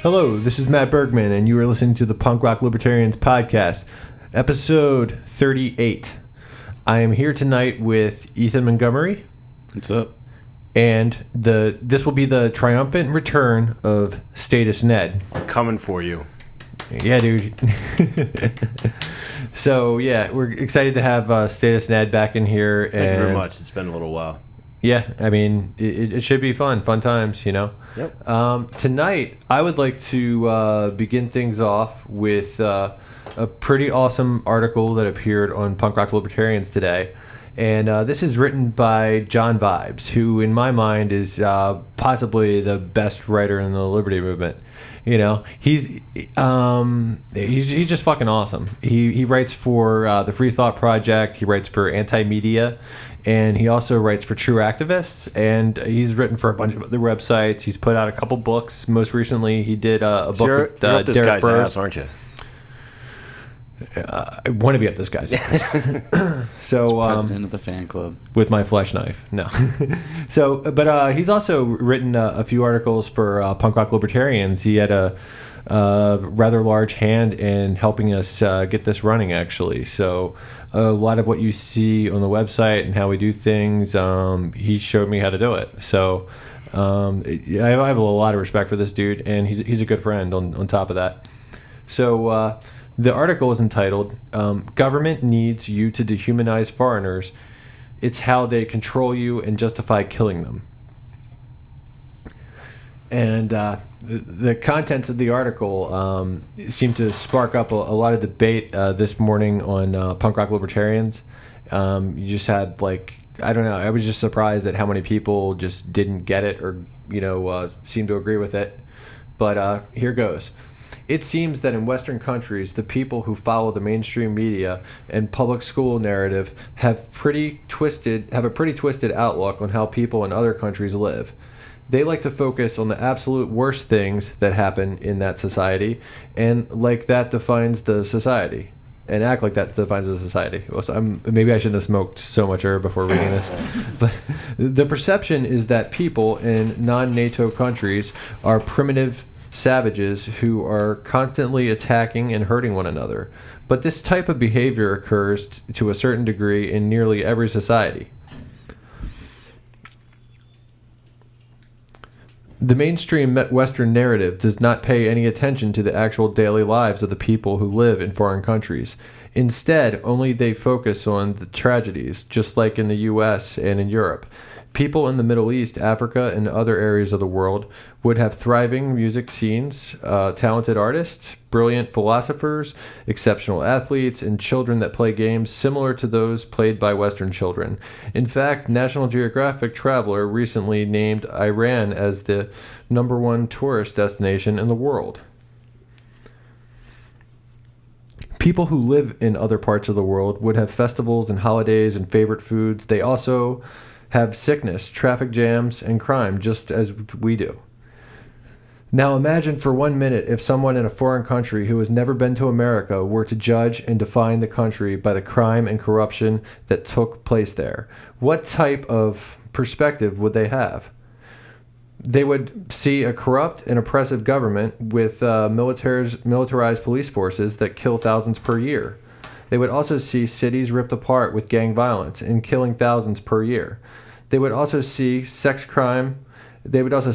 Hello, this is Matt Bergman, and you are listening to the Punk Rock Libertarians podcast, episode 38. I am here tonight with Ethan Montgomery. What's up? And this will be the triumphant return of Statist Ned. Coming for you. Yeah, dude. So, yeah, we're excited to have Statist Ned back in here. Thank you very much. It's been a little while. Yeah, I mean, it should be fun times, you know? Yep. Tonight, I would like to begin things off with a pretty awesome article that appeared on Punk Rock Libertarians today. And this is written by John Vibes, who, in my mind, is possibly the best writer in the Liberty Movement. You know, he's just fucking awesome. He writes for the Free Thought Project. He writes for Anti-Media, and he also writes for True Activists. And he's written for a bunch of other websites. He's put out a couple books. Most recently, he did a book with you're up this Derek guy's Burrs. ass, aren't you? I want to be up this guy's ass. So, President of the fan club. with my flesh knife. No. So, but he's also written a few articles for Punk Rock Libertarians. He had a rather large hand in helping us get this running, actually. So, a lot of what you see on the website and how we do things, he showed me how to do it. So, I have a lot of respect for this dude, and he's a good friend on top of that. So, the article is entitled, Government Needs You to Dehumanize Foreigners. It's How They Control You and Justify Killing Them. And the contents of the article seem to spark up a lot of debate this morning on Punk Rock Libertarians. You just had, I don't know, I was just surprised at how many people just didn't get it or, seem to agree with it. But here goes. It seems that in Western countries, the people who follow the mainstream media and public school narrative have a pretty twisted outlook on how people in other countries live. They like to focus on the absolute worst things that happen in that society, and like that defines the society, and act like that defines the society. So maybe I shouldn't have smoked so much herb before reading this, but the perception is that people in non-NATO countries are primitive savages who are constantly attacking and hurting one another. But this type of behavior occurs to a certain degree in nearly every society. The mainstream Western narrative does not pay any attention to the actual daily lives of the people who live in foreign countries. Instead, only they focus on the tragedies, just like in the US and in Europe. People in the Middle East, Africa, and other areas of the world would have thriving music scenes, talented artists, brilliant philosophers, exceptional athletes, and children that play games similar to those played by Western children. In fact, National Geographic Traveler recently named Iran as the #1 tourist destination in the world. People who live in other parts of the world would have festivals and holidays and favorite foods. They also have sickness, traffic jams, and crime, just as we do. Now imagine for 1 minute if someone in a foreign country who has never been to America were to judge and define the country by the crime and corruption that took place there. What type of perspective would they have? They would see a corrupt and oppressive government with militarized police forces that kill thousands per year. They would also see cities ripped apart with gang violence and killing thousands per year. They would also see sex crime. They would also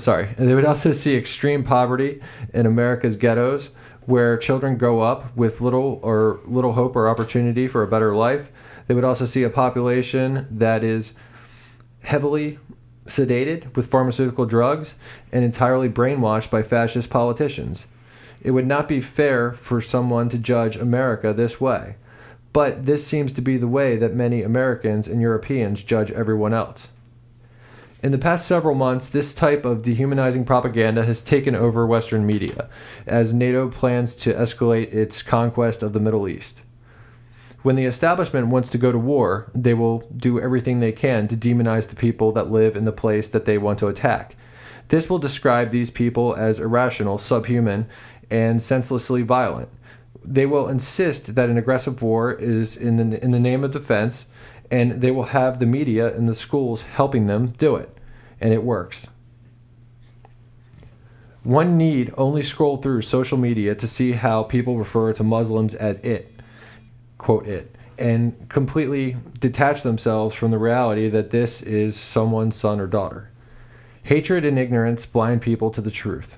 see extreme poverty in America's ghettos, where children grow up with little hope or opportunity for a better life. They would also see a population that is heavily sedated with pharmaceutical drugs and entirely brainwashed by fascist politicians. It would not be fair for someone to judge America this way. But this seems to be the way that many Americans and Europeans judge everyone else. In the past several months, this type of dehumanizing propaganda has taken over Western media, as NATO plans to escalate its conquest of the Middle East. When the establishment wants to go to war, they will do everything they can to demonize the people that live in the place that they want to attack. This will describe these people as irrational, subhuman, and senselessly violent. They will insist that an aggressive war is in the name of defense, and they will have the media and the schools helping them do it. And it works. One need only scroll through social media to see how people refer to Muslims as it, quote it, and completely detach themselves from the reality that this is someone's son or daughter. Hatred and ignorance blind people to the truth.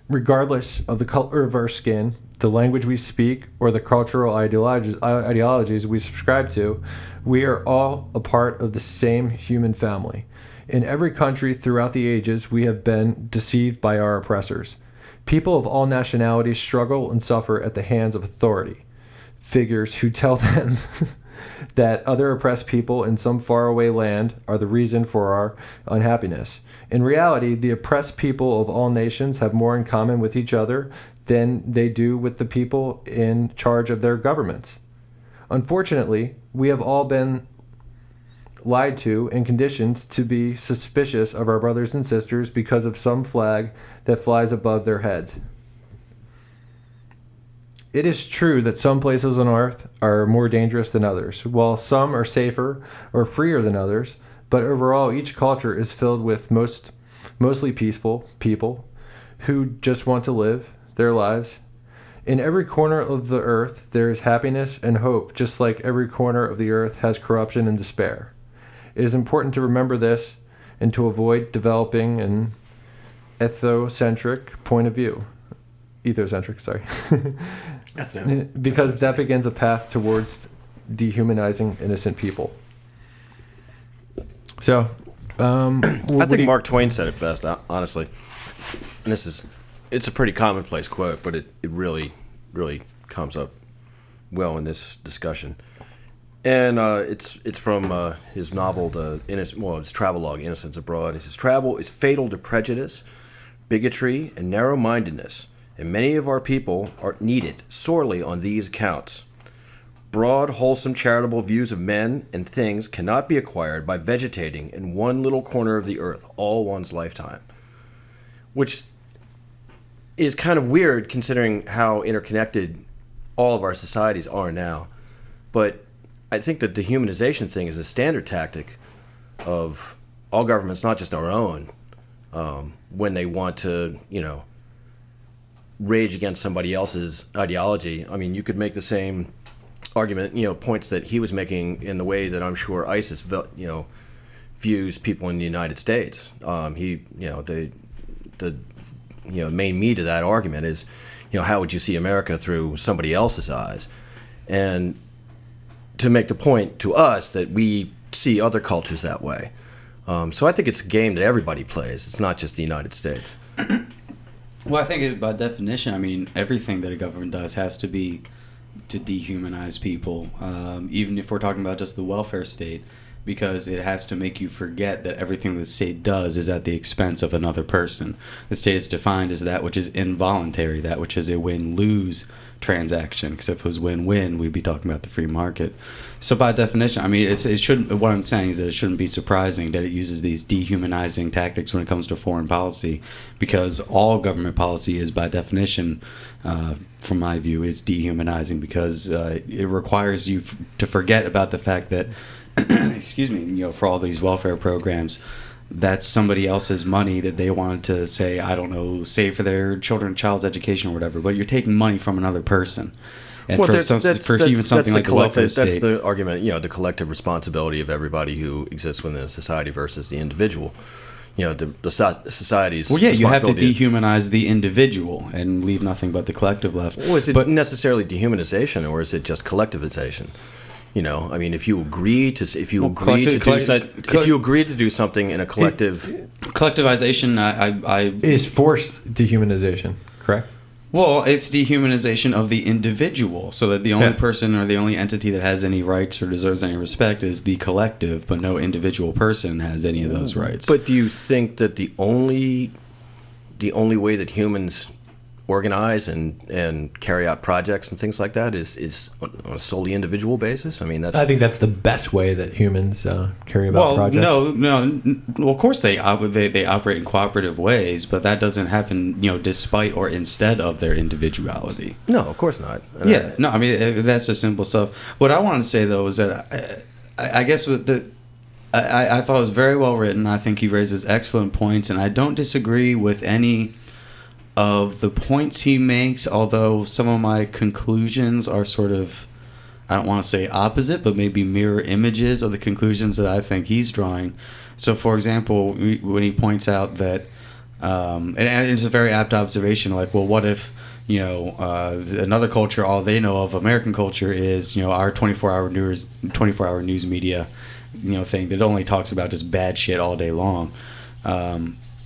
Regardless of the color of our skin, the language we speak, or the cultural ideologies we subscribe to, we are all a part of the same human family. In every country throughout the ages, we have been deceived by our oppressors. People of all nationalities struggle and suffer at the hands of authority figures who tell them that other oppressed people in some faraway land are the reason for our unhappiness. In reality, the oppressed people of all nations have more in common with each other than they do with the people in charge of their governments. Unfortunately, we have all been lied to and conditioned to be suspicious of our brothers and sisters because of some flag that flies above their heads. It is true that some places on earth are more dangerous than others, while some are safer or freer than others, but overall each culture is filled with mostly peaceful people who just want to live their lives. In every corner of the earth there is happiness and hope, just like every corner of the earth has corruption and despair. It is important to remember this and to avoid developing an ethnocentric point of view. Ethocentric, sorry. Because that begins a path towards dehumanizing innocent people. So, I think Mark Twain said it best, honestly. And it's a pretty commonplace quote, but it really, really comes up well in this discussion. And it's from his novel, his travelogue, Innocents Abroad. He says, "Travel is fatal to prejudice, bigotry, and narrow-mindedness, and many of our people are needed sorely on these accounts. Broad, wholesome, charitable views of men and things cannot be acquired by vegetating in one little corner of the earth all one's lifetime." Which is kind of weird considering how interconnected all of our societies are now. But I think the dehumanization thing is a standard tactic of all governments, not just our own, when they want to, rage against somebody else's ideology. I mean, you could make the same argument, points that he was making in the way that I'm sure ISIS, views people in the United States. The main meat of that argument is, how would you see America through somebody else's eyes? And to make the point to us that we see other cultures that way. So I think it's a game that everybody plays. It's not just the United States. Well, I think by definition, everything that a government does has to be to dehumanize people, even if we're talking about just the welfare state, because it has to make you forget that everything the state does is at the expense of another person. The state is defined as that which is involuntary, that which is a win-lose transaction, because if it was win-win, we'd be talking about the free market. So by definition, it shouldn't. What I'm saying is that it shouldn't be surprising that it uses these dehumanizing tactics when it comes to foreign policy, because all government policy is, by definition, from my view, is dehumanizing, because it requires you to forget about the fact that, excuse me, for all these welfare programs, that's somebody else's money that they wanted to say, I don't know, save for their child's education or whatever, but you're taking money from another person. And well, for even something like the welfare state, that's the argument, the collective responsibility of everybody who exists within a society versus the individual. The society's you have to dehumanize the individual and leave nothing but the collective left. Well, is it necessarily dehumanization, or is it just collectivization? If you agree to do something in a collective, collectivization, is forced dehumanization, correct? Well, it's dehumanization of the individual, so that the only person or the only entity that has any rights or deserves any respect is the collective, but no individual person has any of those rights. But do you think that the only way that humans organize and carry out projects and things like that is on a solely individual basis? I think that's the best way that humans carry about projects. Well, of course they operate in cooperative ways, but that doesn't happen, despite or instead of their individuality. No, of course not. That's just simple stuff. What I want to say though is that I guess with I thought it was very well written. I think he raises excellent points, and I don't disagree with any of the points he makes, although some of my conclusions are sort of, I don't want to say opposite, but maybe mirror images of the conclusions that I think he's drawing. So, for example, when he points out that, and it's a very apt observation, like, well, what if, another culture, all they know of, American culture, is, our 24-hour news media, thing that only talks about just bad shit all day long.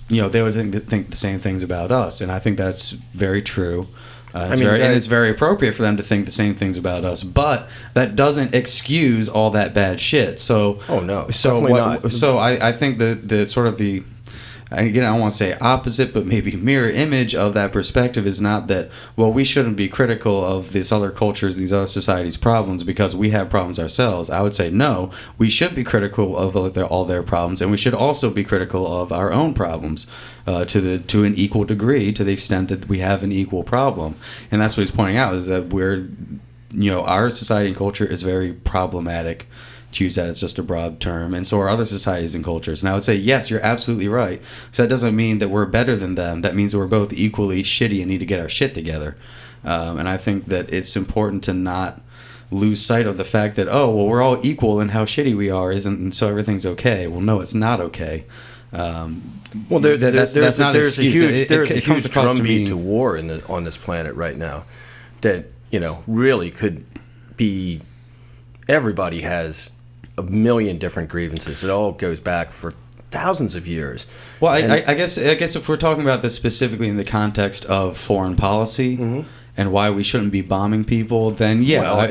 They would think the same things about us, and I think that's very true. And it's very appropriate for them to think the same things about us, but that doesn't excuse all that bad shit. So, not. So I think the sort of the, again, I don't want to say opposite, but maybe mirror image of that perspective is not that, well, we shouldn't be critical of these other cultures, these other societies' problems because we have problems ourselves. I would say, no, we should be critical of all their problems, and we should also be critical of our own problems to an equal degree, to the extent that we have an equal problem. And that's what he's pointing out, is that our society and culture is very problematic, to use that as just a broad term, and so are other societies and cultures. And I would say, yes, you're absolutely right. So that doesn't mean that we're better than them. That means that we're both equally shitty and need to get our shit together. And I think that it's important to not lose sight of the fact that, we're all equal in how shitty we are, and so everything's okay. Well, no, it's not okay. There's a huge drumbeat to war on this planet right now that really could be. Everybody has a million different grievances. It all goes back for thousands of years. Well, I guess if we're talking about this specifically in the context of foreign policy, mm-hmm. and why we shouldn't be bombing people, then yeah. Well,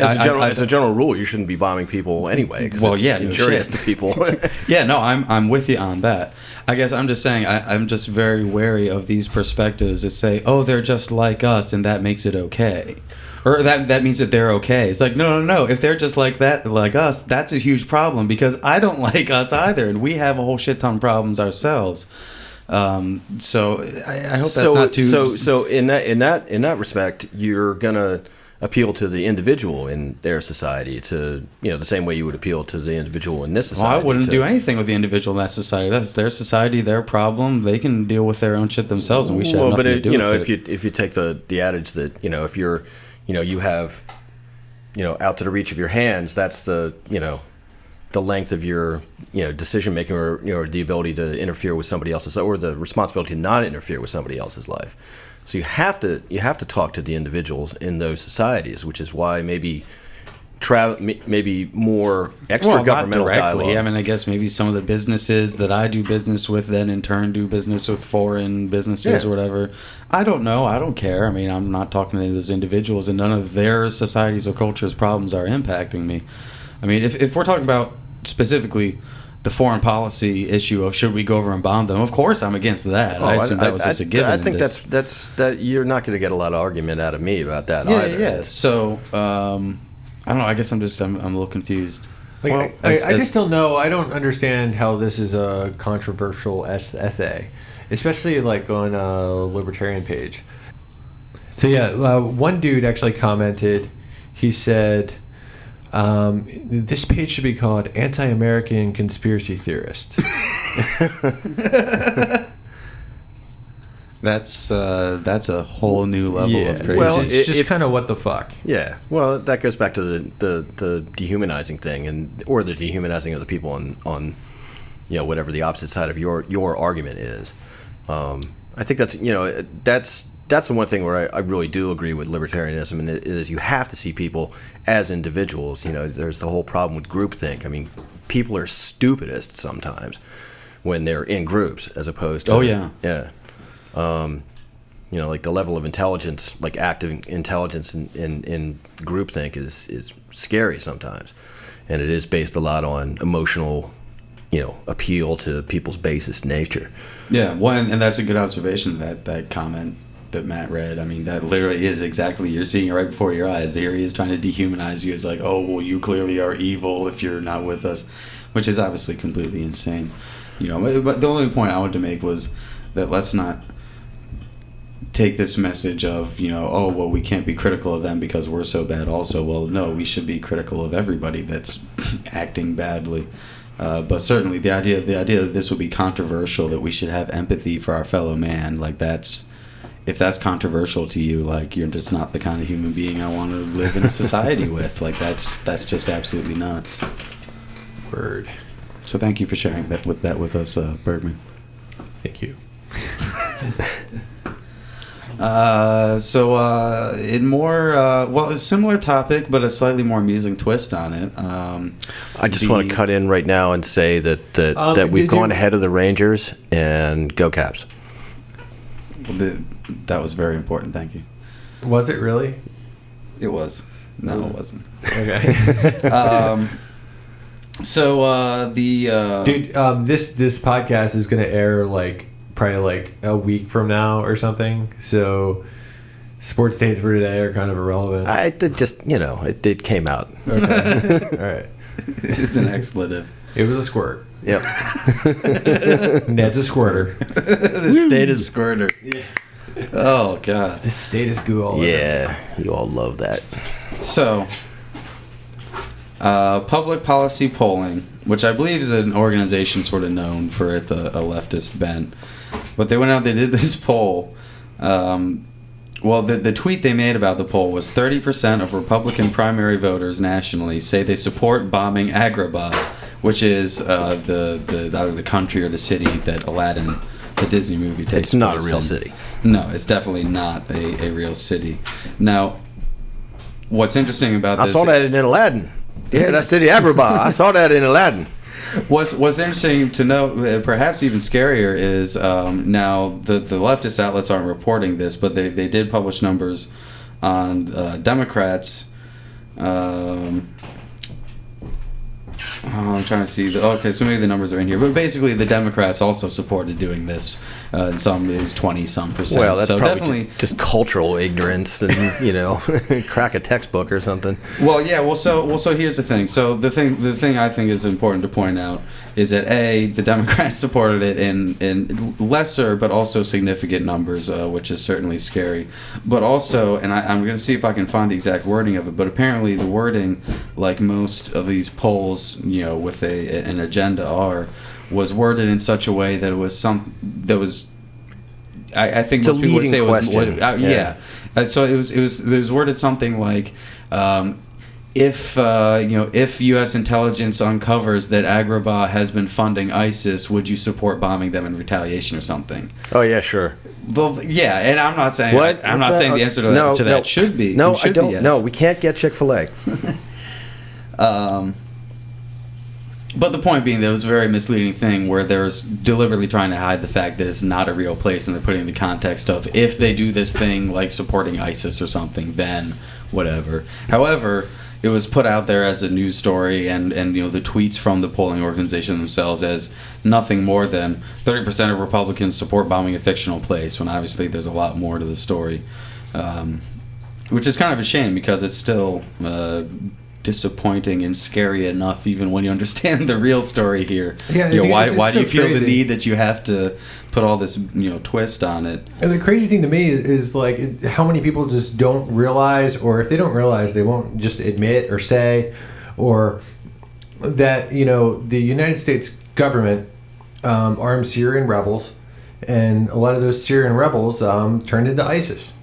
as a general rule, you shouldn't be bombing people anyway. It's injurious to people. Yeah, no, I'm with you on that. I guess I'm just saying I'm just very wary of these perspectives that say, they're just like us, and that makes it okay. Or that means that they're okay. It's like, no. If they're just like that, like us, that's a huge problem because I don't like us either, and we have a whole shit ton of problems ourselves. So I hope that's not too. So in that respect, you're gonna appeal to the individual in their society to the same way you would appeal to the individual in this society. Well, I wouldn't do anything with the individual in that society. That's their society, their problem. They can deal with their own shit themselves, and we should have nothing to do with it. If you take the adage that if you're you have, out to the reach of your hands, that's the length of your, decision making or the ability to interfere with somebody else's, or the responsibility to not interfere with somebody else's life. So you have to talk to the individuals in those societies, which is why maybe more extra governmental dialogue. I mean, I guess maybe some of the businesses that I do business with then in turn do business with foreign businesses or whatever. I don't know. I don't care. I mean, I'm not talking to any of those individuals, and none of their societies or cultures' problems are impacting me. I mean, if we're talking about specifically the foreign policy issue of should we go over and bomb them, of course I'm against that. I assume that was just a given. I think that's you're not going to get a lot of argument out of me about that either. Yeah. So I don't know. I guess I'm a little confused. I just don't know. I don't understand how this is a controversial essay, especially like on a libertarian page. So one dude actually commented. He said, "This page should be called Anti-American Conspiracy Theorist." That's a whole new level of crazy. Well, it's just kind of what the fuck. Yeah. Well, that goes back to the dehumanizing thing, or the dehumanizing of the people on whatever the opposite side of your argument is. I think that's the one thing where I really do agree with libertarianism, and it is you have to see people as individuals. There's the whole problem with groupthink. I mean, people are stupidest sometimes when they're in groups as opposed to like the level of intelligence, like active intelligence in groupthink is scary sometimes, and it is based a lot on emotional appeal to people's basest nature. Yeah, and that's a good observation, that comment that Matt read. I mean, that literally is exactly, you're seeing it right before your eyes. Here he is trying to dehumanize you. It's like, oh, well, you clearly are evil if you're not with us, which is obviously completely insane. But the only point I wanted to make was that let's not take this message of, we can't be critical of them because we're so bad also. Well, no, we should be critical of everybody that's acting badly. But certainly the idea that this would be controversial, that we should have empathy for our fellow man, like if that's controversial to you, like you're just not the kind of human being I want to live in a society with. Like that's just absolutely nuts. Word. So thank you for sharing that with us, Bergman. Thank you. In more, a similar topic, but a slightly more amusing twist on it. I just want to cut in right now and say that we've gone ahead of the Rangers, and go Caps. That was very important. Thank you. Was it really? It was. No, it wasn't. Okay. This podcast is going to air probably a week from now or something. So sports dates for today are kind of irrelevant. It came out. Okay. All right. It's an expletive. It was a squirt. Yep. Ned's a squirter. The Statist squirter. Yeah. Oh God. The Statist goo all over. Yeah, you all love that. So, public policy polling, which I believe is an organization sort of known for its a leftist bent, but they went out, they did this poll. The tweet they made about the poll was 30% of Republican primary voters nationally say they support bombing Agrabah, which is either the country or the city that Aladdin, the Disney movie, takes place. It's not a real city. No, it's definitely not a real city. Now, what's interesting about this... I saw that in Aladdin. Yeah, that city Agrabah. I saw that in Aladdin. What's interesting to note, perhaps even scarier, is now the leftist outlets aren't reporting this, but they did publish numbers on Democrats. I'm trying to see. Okay, so maybe the numbers are in here. But basically, the Democrats also supported doing this. In some, it was 20-some%. Well, that's so probably definitely just cultural ignorance and, crack a textbook or something. Well, yeah. Well, so here's the thing. So the thing I think is important to point out is that the Democrats supported it in lesser but also significant numbers, which is certainly scary. But also, and I'm going to see if I can find the exact wording of it. But apparently, the wording, like most of these polls, with an agenda was worded in such a way that it was I think it's most people would say question. it was yeah. So it was worded something like. If U.S. intelligence uncovers that Agrabah has been funding ISIS, would you support bombing them in retaliation or something? Oh yeah, sure. Well, yeah, and I'm not saying what? I'm not saying the answer to that should be no. Should I don't. Be yes. No, we can't get Chick-fil-A. But the point being that it was a very misleading thing where they're deliberately trying to hide the fact that it's not a real place, and they're putting the context of if they do this thing like supporting ISIS or something, then whatever. However, it was put out there as a news story, and the tweets from the polling organization themselves as nothing more than 30% of Republicans support bombing a fictional place, when obviously there's a lot more to the story, which is kind of a shame because it's still disappointing and scary enough even when you understand the real story here. Yeah, why do you feel crazy. the need that you have to put all this twist on it? And the crazy thing to me is how many people just don't realize, or if they don't realize, they won't just admit or say, or that the United States government armed Syrian rebels, and a lot of those Syrian rebels turned into ISIS.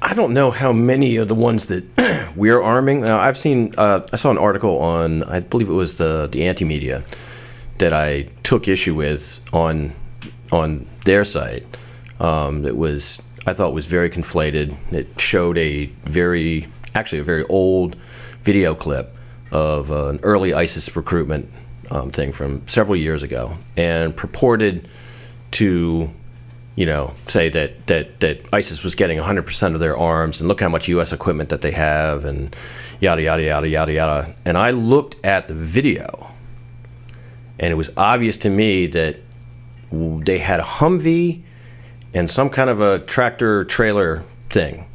I don't know how many of the ones that we're arming. Now, I've seen. I saw an article on, I believe it was the Anti-Media, that I took issue with on their site. That was, I thought, was very conflated. It showed a very old video clip of an early ISIS recruitment thing from several years ago, and purported to say that ISIS was getting 100% of their arms, and look how much U.S. equipment that they have, and yada, yada, yada, yada, yada. And I looked at the video, and it was obvious to me that they had a Humvee and some kind of a tractor trailer thing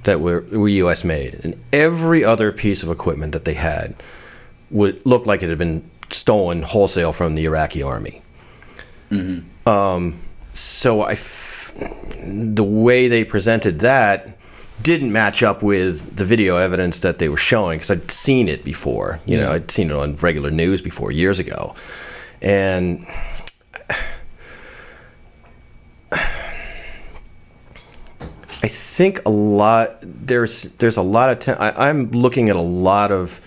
that were U.S. made. And every other piece of equipment that they had would look like it had been stolen wholesale from the Iraqi army. Mm-hmm. So the way they presented that didn't match up with the video evidence that they were showing, because I'd seen it before. You know, I'd seen it on regular news before years ago, and I think there's a lot of I'm looking at a lot of,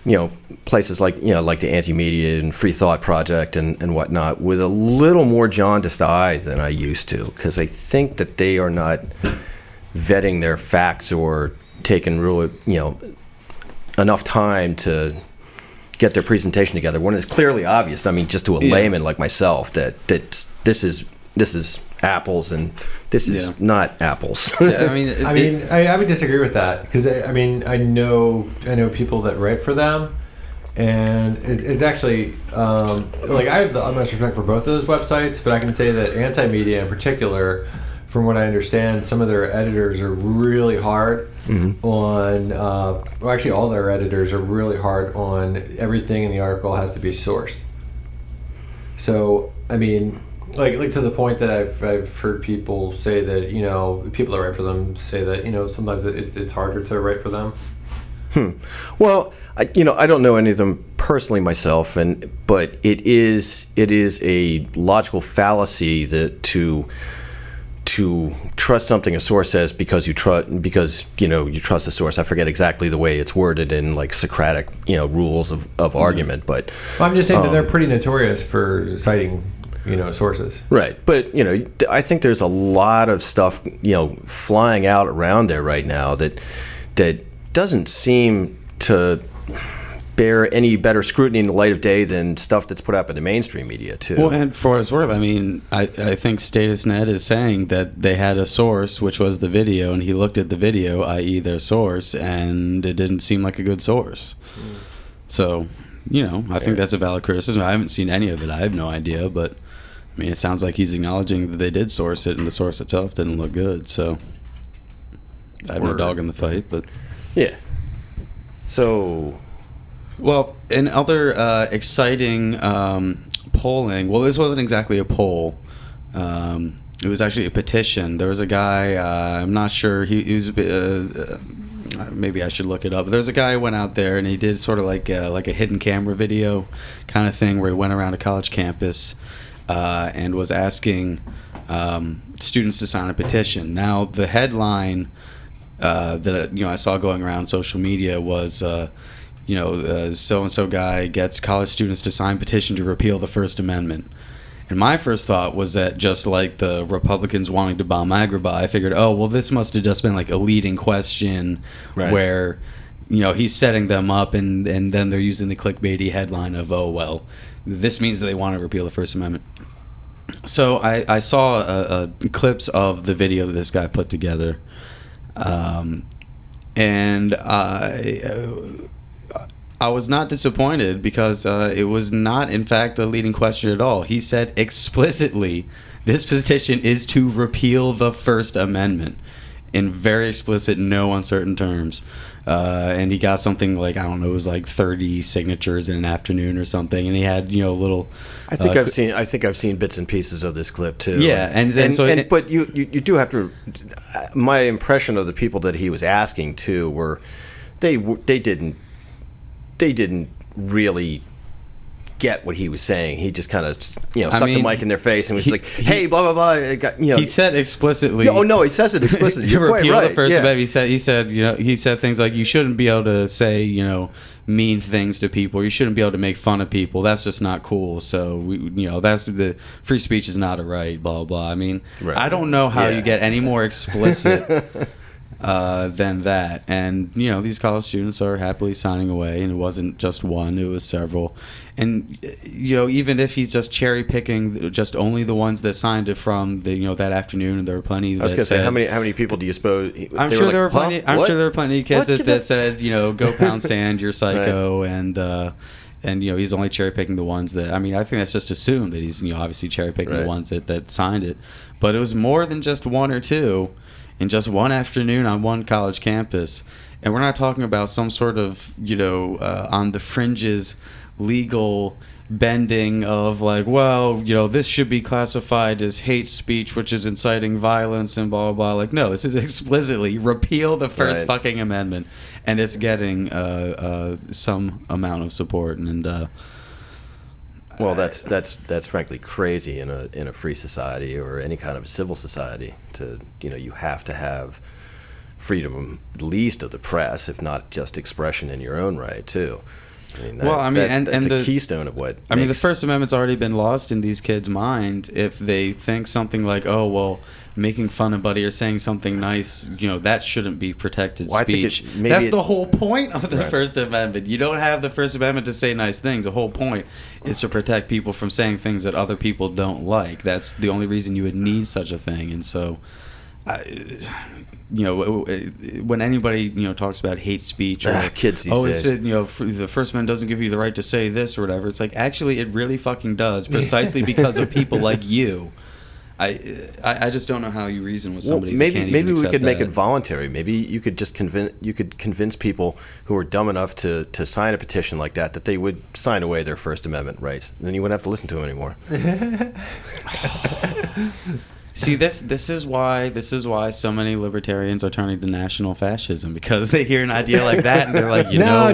you know, places like, you know, like the Anti-Media and Free Thought Project and whatnot, with a little more jaundiced eye than I used to, because I think that they are not vetting their facts or taking really, you know, enough time to get their presentation together when it's clearly obvious. I mean, just to a layman like myself, that this is apples and this is not apples. I would disagree with that, because I know people that write for them, and it's actually like I have the utmost respect for both of those websites, but I can say that Anti-Media in particular, from what I understand, some of their editors are really hard on. Well, actually, all their editors are really hard on everything in the article has to be sourced. So I mean, like to the point that I've heard people say that, you know, people that write for them say that, you know, sometimes it's harder to write for them. Well, I don't know any of them personally myself, but it is a logical fallacy that to trust something a source says because you trust the source. I forget exactly the way it's worded in like Socratic, you know, rules of argument, but I'm just saying that they're pretty notorious for citing, you know, sources. Right. But, you know, I think there's a lot of stuff, you know, flying out around there right now that doesn't seem to bear any better scrutiny in the light of day than stuff that's put up in the mainstream media, too. Well, and for what it's worth, I mean, I think Statist is saying that they had a source, which was the video, and he looked at the video, i.e. their source, and it didn't seem like a good source. So, you know, I think that's a valid criticism. I haven't seen any of it. I have no idea, but I mean, it sounds like he's acknowledging that they did source it, and the source itself didn't look good. So I have no dog in the fight, but yeah. So, well, in other exciting polling, well, this wasn't exactly a poll. It was actually a petition. There was a guy. I'm not sure. He was. Maybe I should look it up. There's a guy who went out there and he did sort of like a hidden camera video kind of thing where he went around a college campus. And was asking students to sign a petition. Now, the headline that I saw going around social media was, so and so guy gets college students to sign petition to repeal the First Amendment. And my first thought was that just like the Republicans wanting to bomb Agrabah, I figured, oh well, this must have just been like a leading question, right, where, you know, he's setting them up, and then they're using the clickbaity headline of, oh well, this means that they want to repeal the First Amendment. So I saw clips of the video that this guy put together, and I was not disappointed, because it was not, in fact, a leading question at all. He said explicitly, this petition is to repeal the First Amendment, in very explicit, no uncertain terms. And he got something like, I don't know, it was like 30 signatures in an afternoon or something, and he had, you know, little. I think I've seen bits and pieces of this clip too. Yeah, but you do have to. My impression of the people that he was asking to were, they didn't really get what he was saying. He just kind of, you know, stuck the mic in their face and was like, "Hey, blah blah blah." He said explicitly. Oh no, he says it explicitly. To You're repeal quite right. the First Amendment. He said things like, you shouldn't be able to say, you know, mean things to people. You shouldn't be able to make fun of people. That's just not cool. So that's the free speech is not a right. Blah blah. I mean, right. I don't know how you get any more explicit than that. And you know, these college students are happily signing away, and it wasn't just one; it was several. And you know, even if he's just cherry picking just only the ones that signed it from that afternoon, and there were plenty. That I was going to say, how many people do you suppose? I'm sure there were plenty. I'm sure there were plenty of kids that said, you know, go pound sand, you're psycho, right. And you know, he's only cherry picking the ones that. I mean, I think that's just assumed that he's, you know, obviously cherry picking the ones that signed it. But it was more than just one or two, in just one afternoon on one college campus, and we're not talking about some sort of, you know, on the fringes legal bending of like, well, this should be classified as hate speech, which is inciting violence and blah, blah, blah. Like, no, this is explicitly repeal the first fucking amendment. And it's getting some amount of support. And well, that's frankly crazy in a free society or any kind of civil society. You have to have freedom, at least of the press, if not just expression in your own right too. That's a keystone of what. The First Amendment's already been lost in these kids' mind if they think something like, oh well, making fun of Buddy or saying something nice, that shouldn't be protected speech. That's the whole point of the First Amendment. You don't have the First Amendment to say nice things. The whole point is to protect people from saying things that other people don't like. That's the only reason you would need such a thing. And so, when anybody talks about hate speech or kids these days. The First Amendment doesn't give you the right to say this or whatever, it's like, actually it really fucking does, precisely because of people like you. I just don't know how you reason with somebody. Maybe we could make it voluntary. Maybe you could just convince people who are dumb enough to sign a petition like that they would sign away their First Amendment rights. And then you wouldn't have to listen to them anymore. See, this is why so many libertarians are turning to national fascism, because they hear an idea like that and they're like,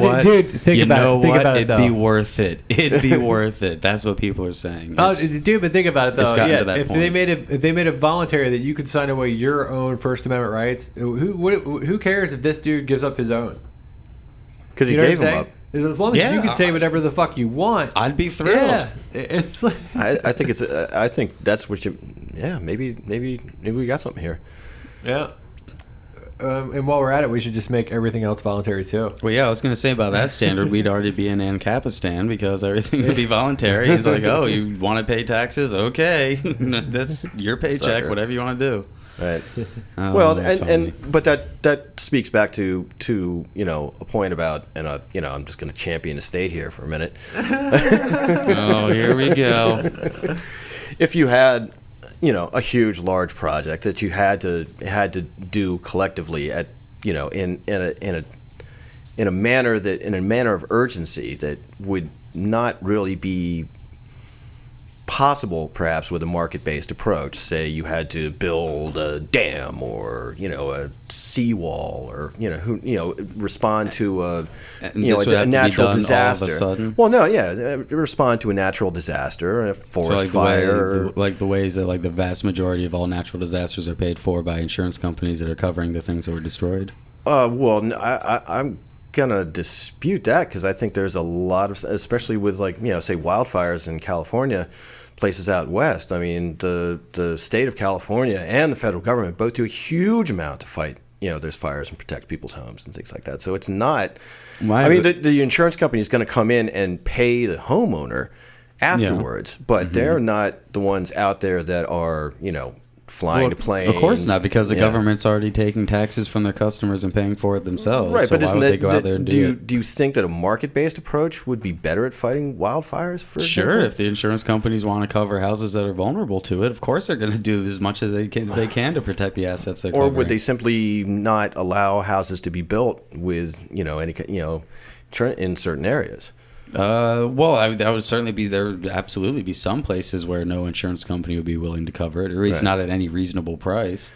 what? Dude, think about it. It'd be worth it. It'd be worth it. That's what people are saying. But think about it though. It's gotten to that if point. they made it voluntary that you could sign away your own First Amendment rights, who cares if this dude gives up his own? Because he gave them up. As long as you can say whatever the fuck you want, I'd be thrilled. Yeah, it's like I think that's what you. Yeah, maybe we got something here. Yeah. And while we're at it, we should just make everything else voluntary too. Well, yeah, I was going to say about that standard, we'd already be in Ancapistan because everything would be voluntary. It's like, oh, you want to pay taxes? Okay, that's your paycheck. Sucker. Whatever you want to do. Right. Oh, but that speaks back to a point about, and I'm just going to champion the state here for a minute. Oh, here we go. If you had a huge large project that you had to do collectively at in a manner of urgency that would not really be possible perhaps with a market-based approach. Say you had to build a dam or a seawall or respond to a natural disaster. Well, no, respond to a natural disaster, a forest fire. Like the ways that the vast majority of all natural disasters are paid for by insurance companies that are covering the things that were destroyed. Well, I'm gonna dispute that because I think there's a lot of, especially with say wildfires in California, places out west. I mean, the state of California and the federal government both do a huge amount to fight there's fires and protect people's homes and things like that. So it's not. The insurance company is going to come in and pay the homeowner afterwards, but they're not the ones out there that are flying to planes. Of course not, because the government's already taking taxes from their customers and paying for it themselves. Right, so but why would they go out there and do it? Do you think that a market-based approach would be better at fighting wildfires? Sure, if the insurance companies want to cover houses that are vulnerable to it, of course they're going to do as much as they can to protect the assets they're covering. Or would they simply not allow houses to be built with in certain areas? That would certainly be there. Would absolutely be some places where no insurance company would be willing to cover it, or at least not at any reasonable price.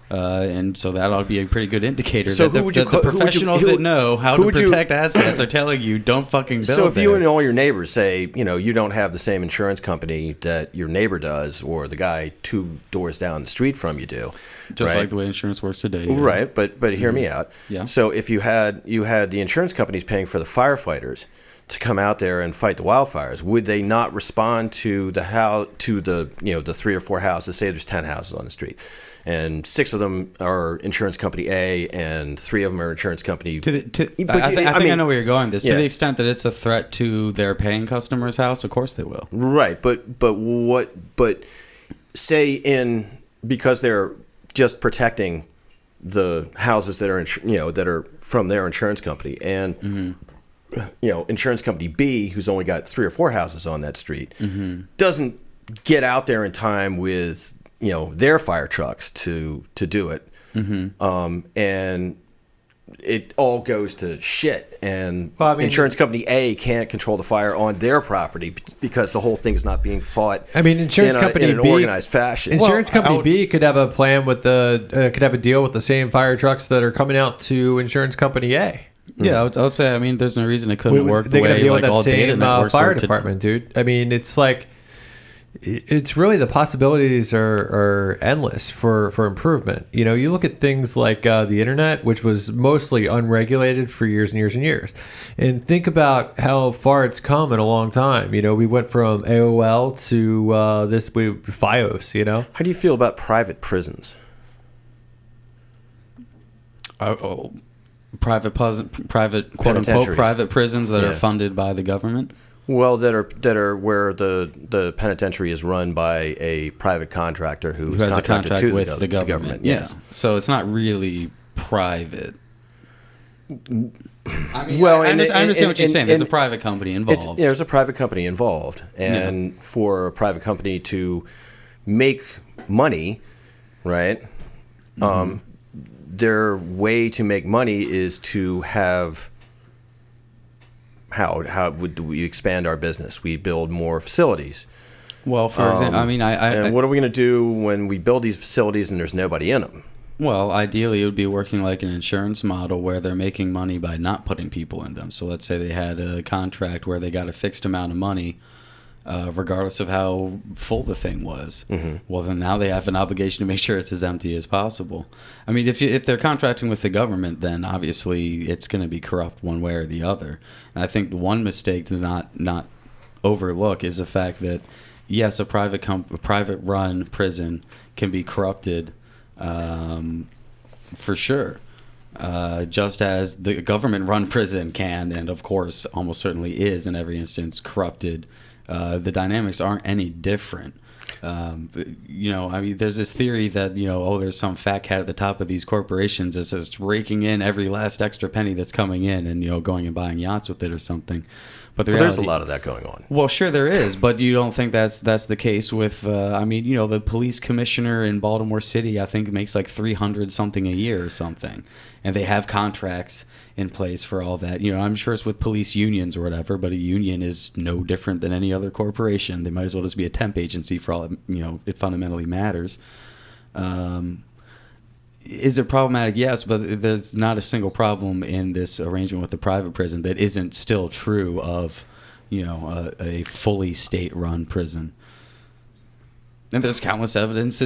And so that ought to be a pretty good indicator that the professionals that know how to protect assets are telling you don't fucking build. So if you and all your neighbors say, you don't have the same insurance company that your neighbor does, or the guy 2 doors down the street from you do, just like the way insurance works today. Right, but hear me out. Yeah. So if you had the insurance companies paying for the firefighters to come out there and fight the wildfires, would they not respond to the 3 or 4 houses? Say there's 10 houses on the street, and 6 of them are insurance company A, and 3 of them are insurance company. I think I know where you're going. To the extent that it's a threat to their paying customer's house, of course they will. Right, but say because they're just protecting the houses that are that are from their insurance company, and insurance company B, who's only got 3 or 4 houses on that street, doesn't get out there in time with their fire trucks to do it, and it all goes to shit, and Well, I mean, insurance company A can't control the fire on their property because the whole thing is not being fought. I mean, insurance company in an B, organized fashion. Insurance company B could have a plan with could have a deal with the same fire trucks that are coming out to insurance company A. Yeah, I would say. I mean, there's no reason it couldn't work the way like all data networks fire work department, dude. I mean, it's like it's really the possibilities are endless for improvement. You know, you look at things like the internet, which was mostly unregulated for years and years and years, and think about how far it's come in a long time. You know, we went from AOL to FiOS. You know, how do you feel about private prisons? Private quote unquote private prisons that are funded by the government. Well, that are where the penitentiary is run by a private contractor who has a contract with the government. Yes, so it's not really private. I mean, I understand what you're saying. There's a private company involved. There's a private company involved, and for a private company to make money, right? Mm-hmm. Their way to make money is to have. How would we expand our business? We build more facilities. Well, for example, I mean, and what are we going to do when we build these facilities and there's nobody in them? Well, ideally, it would be working like an insurance model where they're making money by not putting people in them. So let's say they had a contract where they got a fixed amount of money, regardless of how full the thing was. Mm-hmm. Well, then now they have an obligation to make sure it's as empty as possible. I mean, if they're contracting with the government, then obviously it's going to be corrupt one way or the other. And I think the one mistake to not overlook is the fact that, yes, a private run prison can be corrupted, for sure. Just as the government run prison can, and of course almost certainly is in every instance, corrupted. The dynamics aren't any different. You know, I mean, there's this theory that, there's some fat cat at the top of these corporations that's just raking in every last extra penny that's coming in and, going and buying yachts with it or something. But there's a lot of that going on. Well, sure there is, but you don't think that's the case with, the police commissioner in Baltimore City, I think, makes like $300 something a year or something. And they have contracts in place for all that. I'm sure it's with police unions or whatever, but a union is no different than any other corporation. They might as well just be a temp agency for all it fundamentally matters. Is it problematic? Yes, but there's not a single problem in this arrangement with the private prison that isn't still true of, a fully state-run prison. And there's countless evidence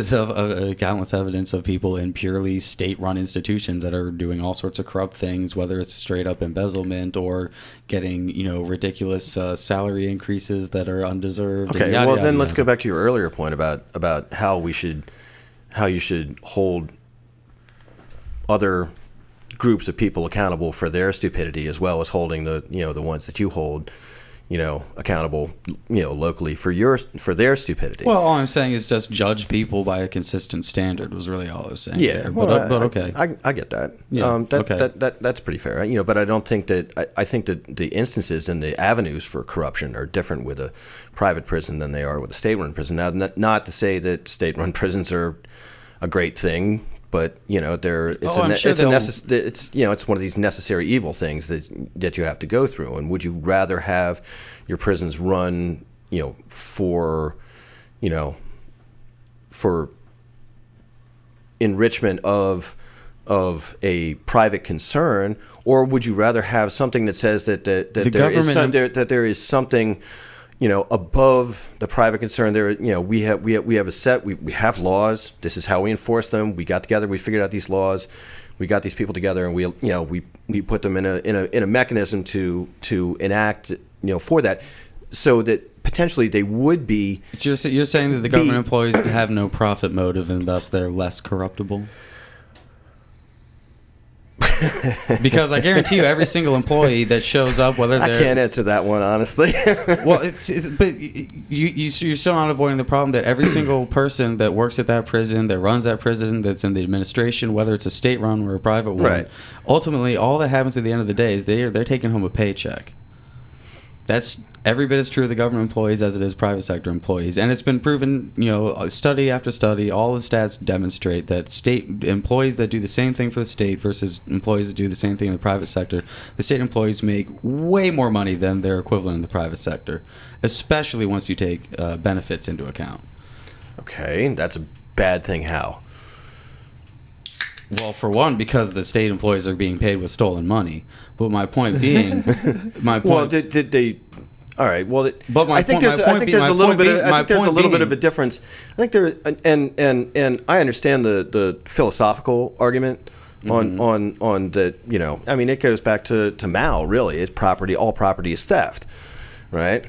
of people in purely state-run institutions that are doing all sorts of corrupt things, whether it's straight-up embezzlement or getting, ridiculous salary increases that are undeserved. Okay, then let's go back to your earlier point about how you should hold other groups of people accountable for their stupidity, as well as holding the ones that you hold accountable, locally for their stupidity. Well, all I'm saying is just judge people by a consistent standard was really all I was saying. Yeah, there. Well, but okay. I get that. Yeah, that's pretty fair. But I don't think that I think that the instances and the avenues for corruption are different with a private prison than they are with a state-run prison. Now, not to say that state-run prisons are a great thing, but it's one of these necessary evil things that you have to go through. And would you rather have your prisons run, for enrichment of a private concern, or would you rather have something that says that there is something above the private concern? There, we have laws. This is how we enforce them. We got together. We figured out these laws. We got these people together, and we put them in a mechanism to enact, for that, so that potentially they would be. You're saying that the government employees have no profit motive, and thus they're less corruptible. Because I guarantee you, every single employee that shows up, whether they're... I can't answer that one, honestly. Well, but you're still not avoiding the problem that every single person that works at that prison, that runs that prison, that's in the administration, whether it's a state-run or a private one, right. Ultimately, all that happens at the end of the day is they're taking home a paycheck. That's every bit as true of the government employees as it is private sector employees. And it's been proven, study after study, all the stats demonstrate that state employees that do the same thing for the state versus employees that do the same thing in the private sector, the state employees make way more money than their equivalent in the private sector, especially once you take benefits into account. Okay, that's a bad thing. How? Well, for one, because the state employees are being paid with stolen money. But my point being, well, did they? All right. Well, but I think there's a little bit of a difference. I think there, and I understand the philosophical argument on that. I mean, it goes back to Mao. Really, it's property. All property is theft, right?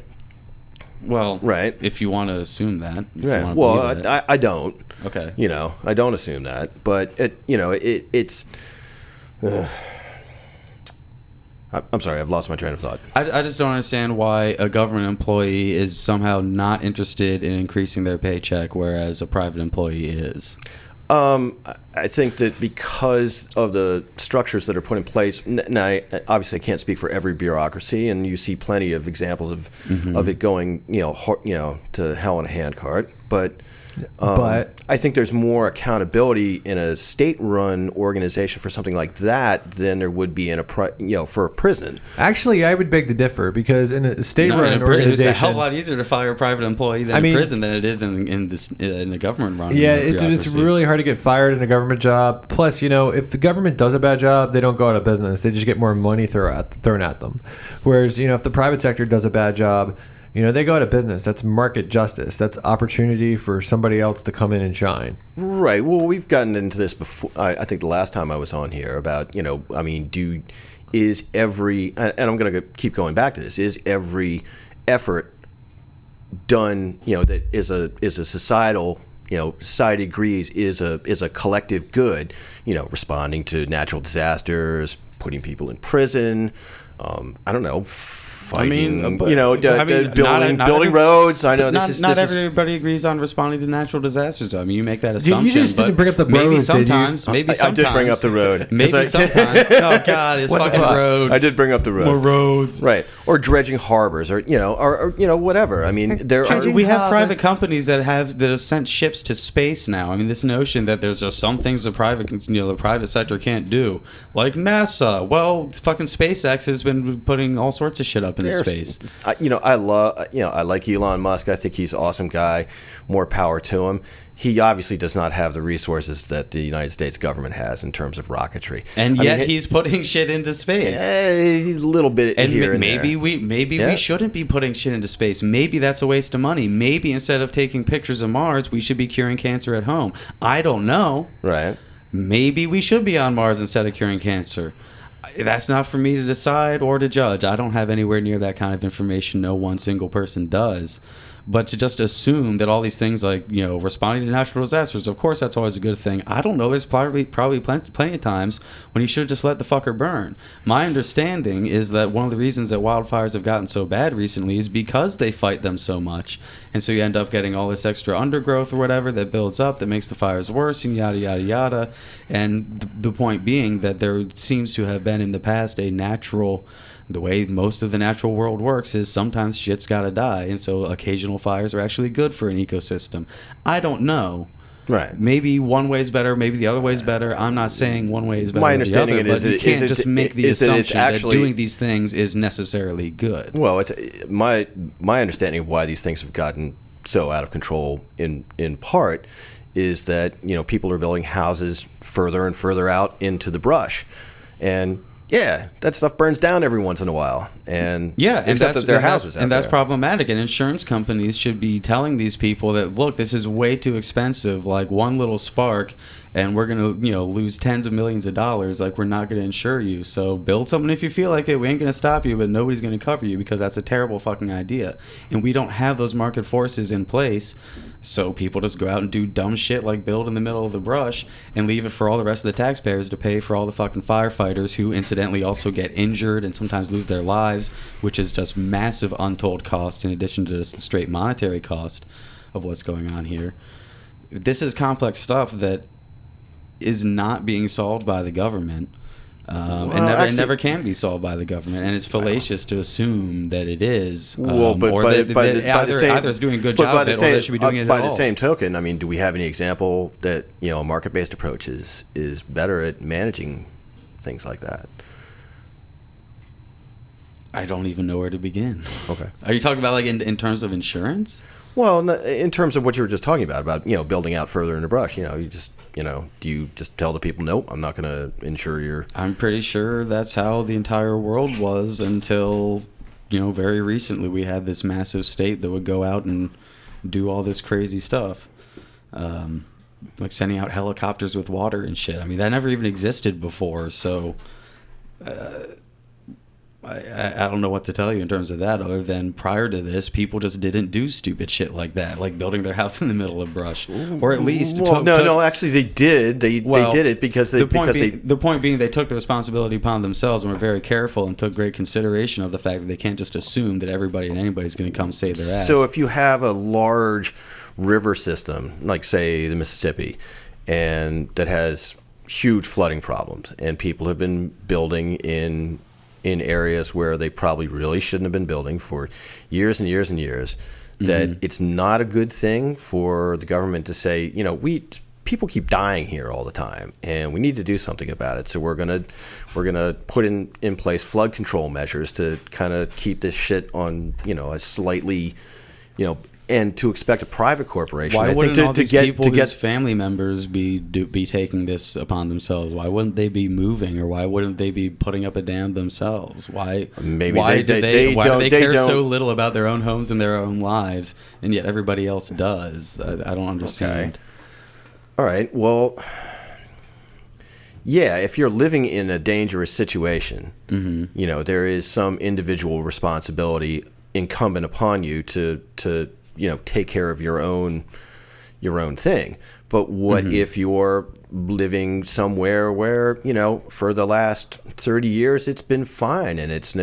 Well, right. If you want to assume that. Right. Well, I don't. Okay. I don't assume that, but it's. I'm sorry, I've lost my train of thought. I just don't understand why a government employee is somehow not interested in increasing their paycheck, whereas a private employee is. I think that because of the structures that are put in place, now obviously I can't speak for every bureaucracy, and you see plenty of examples of it going, to hell in a handcart. But I think there's more accountability in a state-run organization for something like that than there would be in for a prison. Actually, I would beg to differ, because in a state-run organization, it's a hell of a lot easier to fire a private employee in prison than it is in the government-run. Yeah, it's really hard to get fired in a government job. Plus, if the government does a bad job, they don't go out of business. They just get more money thrown at them. Whereas, if the private sector does a bad job, they go out of business. That's market justice. That's opportunity for somebody else to come in and shine. Right. Well, we've gotten into this before. I think the last time I was on here about, is every, and I'm going to keep going back to this, is every effort done, that is a societal, society agrees is a collective good, responding to natural disasters, putting people in prison, I don't know, fighting, building roads. I know not everybody agrees on responding to natural disasters. I mean, you make that assumption. You just didn't bring up the roads, maybe sometimes. I did bring up the road. Maybe sometimes. Oh God, it's fucking roads. I did bring up the road. More roads. Right. Or dredging harbors, or whatever. I mean, we have private companies that have sent ships to space now. I mean, this notion that there's just some things the private sector can't do, like NASA. Well, fucking SpaceX has been putting all sorts of shit up into space. I like Elon Musk. I think he's an awesome guy. More power to him. He obviously does not have the resources that the United States government has in terms of rocketry, and yet he's putting shit into space. He's a little bit here and maybe there. We shouldn't be putting shit into space. Maybe that's a waste of money. Maybe instead of taking pictures of Mars, we should be curing cancer at home. I don't know. Right. Maybe we should be on Mars instead of curing cancer. That's not for me to decide or to judge. I don't have anywhere near that kind of information. No one single person does. But to just assume that all these things like, responding to natural disasters, of course, that's always a good thing. I don't know. There's probably plenty of times when you should have just let the fucker burn. My understanding is that one of the reasons that wildfires have gotten so bad recently is because they fight them so much. And so you end up getting all this extra undergrowth or whatever that builds up that makes the fires worse and yada, yada, yada. And the point being that there seems to have been in the past the way most of the natural world works is sometimes shit's gotta die, and so occasional fires are actually good for an ecosystem. I don't know. Right. Maybe one way is better, maybe the other way is better. I'm not saying one way is better than the other, but you can't just make the assumption that doing these things is necessarily good. Well, it's my understanding of why these things have gotten so out of control in part is that, people are building houses further and further out into the brush. And yeah, that stuff burns down every once in a while, and except that their houses out and that's there. Problematic. And insurance companies should be telling these people that, look, this is way too expensive. Like one little spark, and we're gonna lose tens of millions of dollars. Like we're not gonna insure you. So build something if you feel like it. We ain't gonna stop you, but nobody's gonna cover you because that's a terrible fucking idea. And we don't have those market forces in place. So people just go out and do dumb shit like build in the middle of the brush and leave it for all the rest of the taxpayers to pay for all the fucking firefighters who incidentally also get injured and sometimes lose their lives, which is just massive untold cost in addition to just the straight monetary cost of what's going on here. This is complex stuff that is not being solved by the government. It never can be solved by the government, and it's fallacious to assume that it is. Either it's doing a good job of it, or they should be doing it at all. By the same token, I mean, do we have any example that a market-based approach is better at managing things like that? I don't even know where to begin. Okay. Are you talking about like in terms of insurance? Well, in terms of what you were just talking about building out further in the brush, do you just tell the people, nope, I'm not going to insure your... I'm pretty sure that's how the entire world was until, very recently we had this massive state that would go out and do all this crazy stuff. Like sending out helicopters with water and shit. I mean, that never even existed before, so... I don't know what to tell you in terms of that, other than prior to this, people just didn't do stupid shit like that, like building their house in the middle of brush, or at least actually they did. They did it because the point being they took the responsibility upon themselves and were very careful and took great consideration of the fact that they can't just assume that everybody and anybody's going to come save their ass. So if you have a large river system, like say the Mississippi, and that has huge flooding problems, and people have been building in areas where they probably really shouldn't have been building for years and years and years, that it's not a good thing for the government to say, people keep dying here all the time, and we need to do something about it. So we're gonna put in place flood control measures to kind of keep this shit on, a slightly, and to expect a private corporation. Why wouldn't all these people whose family members be taking this upon themselves? Why wouldn't they be moving, or why wouldn't they be putting up a dam themselves? Why do they care so little about their own homes and their own lives, and yet everybody else does? I don't understand. Okay. All right. Well, yeah, if you're living in a dangerous situation, there is some individual responsibility incumbent upon you to take care of your own thing. But what if you're living somewhere where, for the last 30 years it's been fine and it's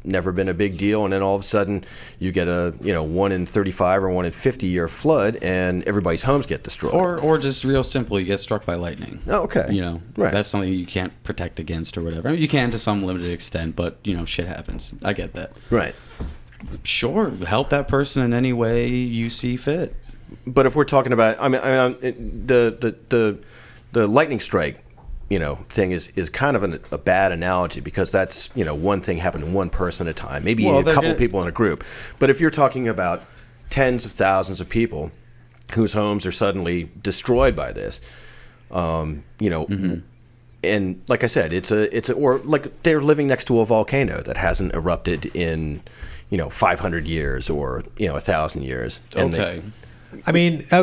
never been a big deal, and then all of a sudden you get a 1 in 35 or 1 in 50 year flood and everybody's homes get destroyed. Or just real simple, you get struck by lightning. Oh, okay. Right. That's something you can't protect against or whatever. I mean, you can to some limited extent, but shit happens. I get that. Right. Sure, help that person in any way you see fit. But if we're talking about, the lightning strike, thing is kind of a bad analogy, because that's one thing happened to one person at a time, maybe a couple of people in a group. But if you're talking about tens of thousands of people whose homes are suddenly destroyed by this, and like I said, or like they're living next to a volcano that hasn't erupted in 500 years or 1,000 years. Okay. I don't Why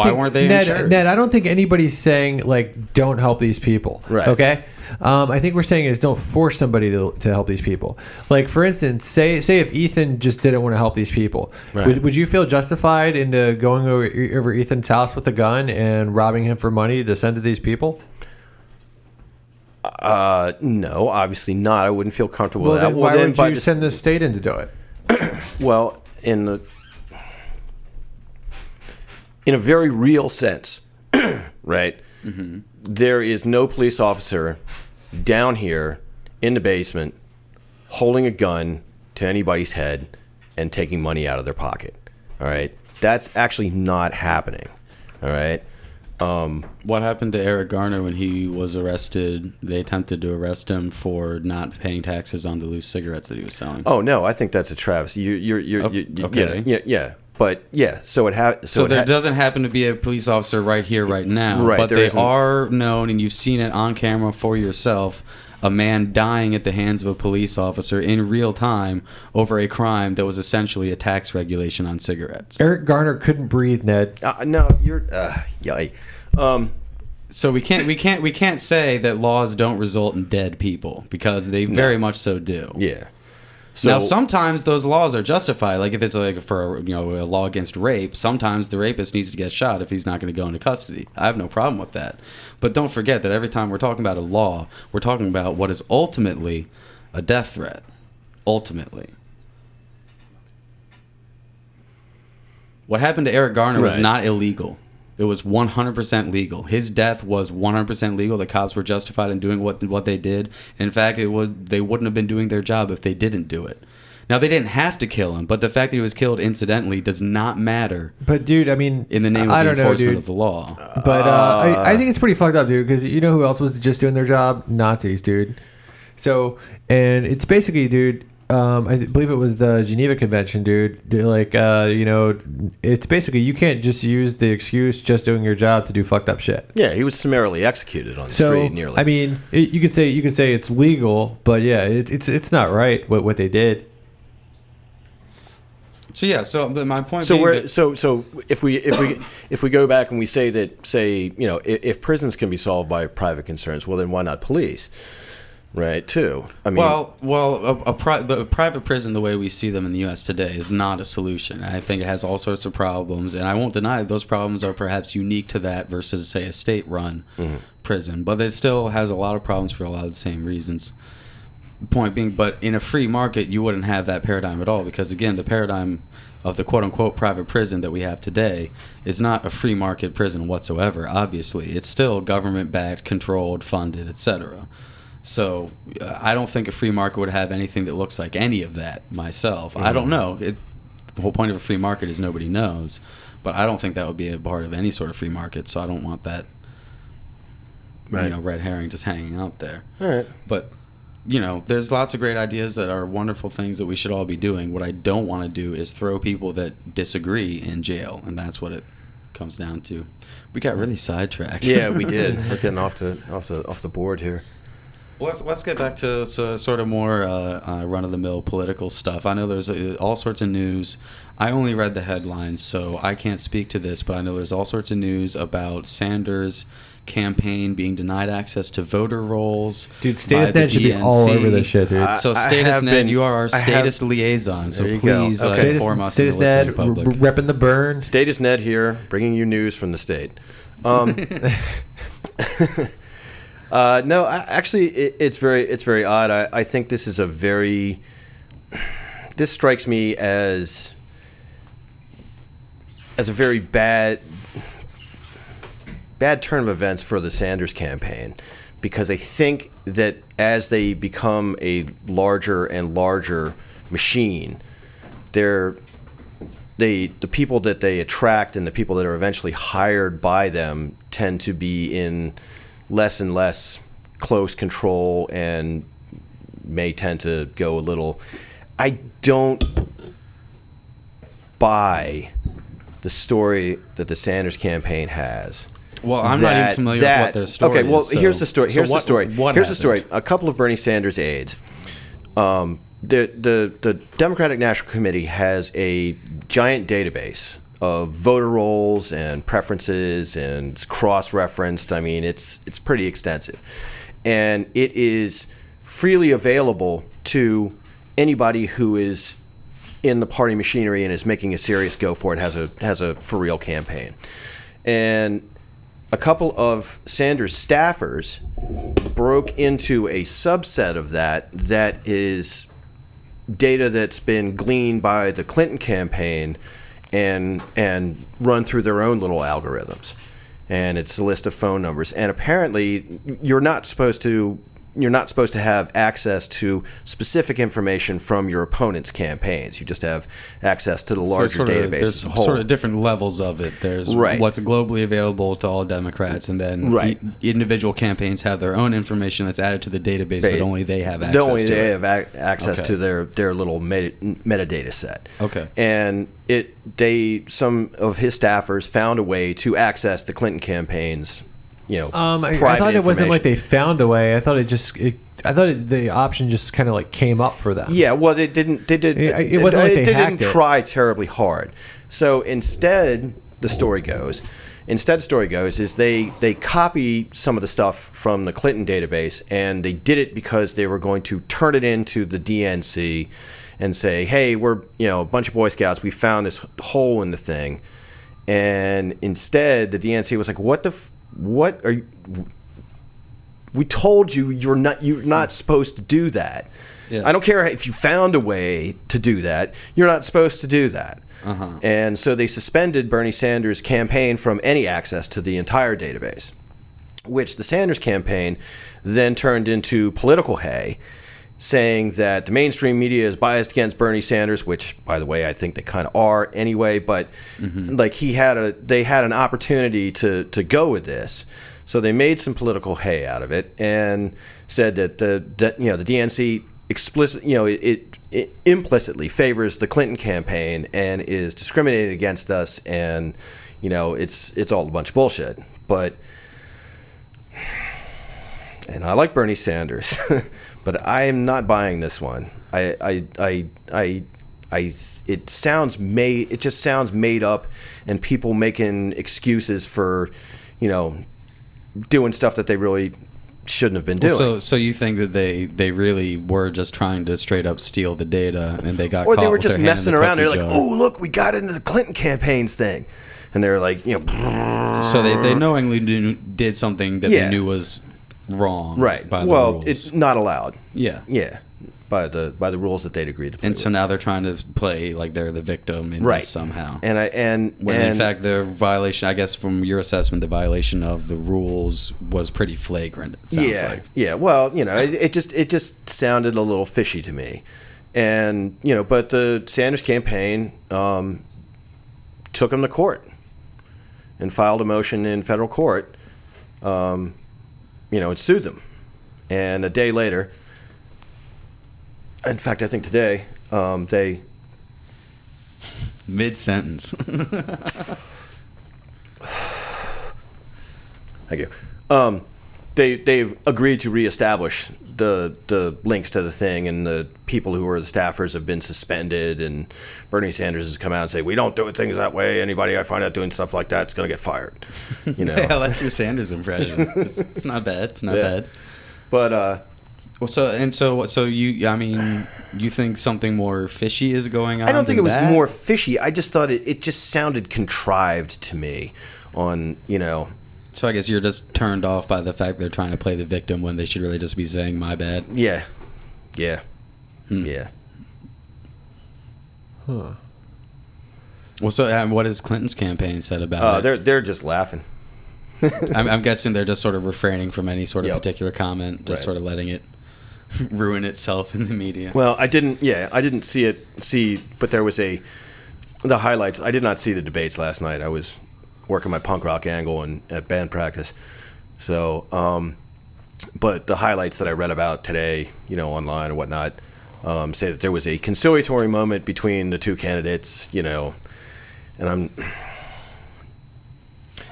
think weren't they Ned, insured? Ned, I don't think anybody's saying like don't help these people. Right. Okay. I think we're saying is don't force somebody to help these people. Like for instance, say if Ethan just didn't want to help these people, right. would you feel justified into going over Ethan's house with a gun and robbing him for money to send to these people? No, obviously not. I wouldn't feel comfortable with that. Then why would you send the state in to do it? Well, in a very real sense, right? There is no police officer down here in the basement holding a gun to anybody's head and taking money out of their pocket. All right, that's actually not happening. All right. What happened to Eric Garner when he was arrested? They attempted to arrest him for not paying taxes on the loose cigarettes that he was selling. Oh no, I think that's a travesty. You're okay. Yeah. But yeah, so there doesn't happen to be a police officer right here, right now. Right, but they are known, and you've seen it on camera for yourself. A man dying at the hands of a police officer in real time over a crime that was essentially a tax regulation on cigarettes. Eric Garner couldn't breathe, Ned. No, you're yay. So we can't say that laws don't result in dead people, because they very much so do. Yeah. So, now, sometimes those laws are justified. Like if it's like for a law against rape, sometimes the rapist needs to get shot if he's not going to go into custody. I have no problem with that. But don't forget that every time we're talking about a law, we're talking about what is ultimately a death threat. Ultimately. What happened to Eric Garner was not illegal. It was 100% legal. His death was 100% legal. The cops were justified in doing what they did. In fact, they wouldn't have been doing their job if they didn't do it. Now, they didn't have to kill him, but the fact that he was killed incidentally does not matter. But, dude, I mean, in the name of the enforcement of the law. But I think it's pretty fucked up, dude, because you know who else was just doing their job? Nazis, dude. So, and it's basically, dude, I believe it was the Geneva Convention, dude. Like, you know, it's basically you can't just use the excuse just doing your job to do fucked up shit. Yeah, he was summarily executed on the street nearly. I mean, you could say it's legal, but yeah, it's not right what they did. So yeah, so my point. So we're so if we go back and we say that, you know, if prisons can be solved by private concerns, well then why not police? Right, too. I mean, the private prison, the way we see them in the U.S. today, is not a solution. I think it has all sorts of problems, and I won't deny those problems are perhaps unique to that versus, say, a state-run prison. But it still has a lot of problems for a lot of the same reasons. Point being, but in a free market, you wouldn't have that paradigm at all, because, again, the paradigm of the quote-unquote private prison that we have today is not a free market prison whatsoever, obviously. It's still government-backed, controlled, funded, etc. So I don't think a free market would have anything that looks like any of that myself. I don't know. The whole point of a free market is nobody knows. But I don't think that would be a part of any sort of free market. So I don't want that red herring just hanging out there. All right. But, you know, there's lots of great ideas that are wonderful things that we should all be doing. What I don't want to do is throw people that disagree in jail. And that's what it comes down to. We got really sidetracked. Yeah, we did. We're getting off the board here. Let's get back to sort of more run-of-the-mill political stuff. I know there's all sorts of news. I only read the headlines, so I can't speak to this, but I know there's all sorts of news about Sanders' campaign being denied access to voter rolls. Dude, Statist Ned should be all over this shit, dude. So Statist Ned, you are our statist liaison, so please inform us in the listening public. Repping the burn. Statist Ned here, bringing you news from the state. No, actually, it's very odd. I think this is this strikes me as a very bad turn of events for the Sanders campaign, because I think that as they become a larger and larger machine, the people that they attract and the people that are eventually hired by them tend to be in less and less close control and may tend to go a little. I don't buy the story that the Sanders campaign has. Well, I'm not even familiar with what their story is. Okay, well, here's the story. Here's the story. A couple of Bernie Sanders aides. The Democratic National Committee has a giant database of voter rolls and preferences, and it's cross-referenced. I mean, it's pretty extensive. And it is freely available to anybody who is in the party machinery and is making a serious go for it, has a for-real campaign. And a couple of Sanders staffers broke into a subset of that is data that's been gleaned by the Clinton campaign and run through their own little algorithms. And it's a list of phone numbers. And apparently you're not supposed to have access to specific information from your opponent's campaigns. You just have access to the larger database there's as a whole. Sort of different levels of it. There's what's globally available to all Democrats, and then individual campaigns have their own information that's added to the database, but only they have access to it. Only they have access to their little metadata set. Okay. And some of his staffers found a way to access the Clinton campaign's I thought it wasn't like they found a way. I thought the option just kind of like came up for them. Yeah, well, it didn't. It wasn't like they hacked it. Try terribly hard. So instead, the story goes is they copy some of the stuff from the Clinton database, and they did it because they were going to turn it into the DNC and say, hey, we're a bunch of Boy Scouts. We found this hole in the thing, and instead the DNC was like, what are you? we told you you're not supposed to do that. Yeah. I don't care if you found a way to do that. You're not supposed to do that. Uh-huh. And so they suspended Bernie Sanders' campaign from any access to the entire database, which the Sanders campaign then turned into political hay, saying that the mainstream media is biased against Bernie Sanders, which, by the way, I think they kind of are anyway. But like they had an opportunity to go with this, so they made some political hay out of it and said that the DNC it implicitly favors the Clinton campaign and is discriminating against us, and it's all a bunch of bullshit. But and I like Bernie Sanders, but I am not buying this one. It just sounds made up, and people making excuses for doing stuff that they really shouldn't have been doing. So you think that they really were just trying to straight up steal the data, and they got or caught they were with just their hand messing in the around. They're cookie like, jar. oh look, we got into the Clinton campaign's thing, and they're like, So they knowingly did something that they knew was wrong. Right. By the well, rules. it's not allowed. Yeah. Yeah. By the rules that they'd agreed to play. And so now they're trying to play like they're the victim in this somehow. And when in fact the violation, I guess from your assessment, the violation of the rules was pretty flagrant. It sounds like. Yeah. Well, it just sounded a little fishy to me, and but the Sanders campaign took them to court and filed a motion in federal court, and sued them, and a day later. In fact, I think today they mid-sentence. Thank you. They've agreed to reestablish the links to the thing, and the people who were the staffers have been suspended. And Bernie Sanders has come out and say, "We don't do things that way. Anybody I find out doing stuff like that is going to get fired." I like your Sanders impression. It's not bad. It's not bad. But. So you think something more fishy is going on? I don't think it was more fishy. I just thought it just sounded contrived to me. So I guess you're just turned off by the fact they're trying to play the victim when they should really just be saying "my bad." Yeah. Huh. Well, so what has Clinton's campaign said about it? They're just laughing. I'm guessing they're just sort of refraining from any sort of particular comment, just sort of letting it ruin itself in the media. Well, I didn't see, but there was the highlights. I did not see the debates last night. I was working my punk rock angle at band practice. So, but the highlights that I read about today, online and whatnot, say that there was a conciliatory moment between the two candidates, and I'm...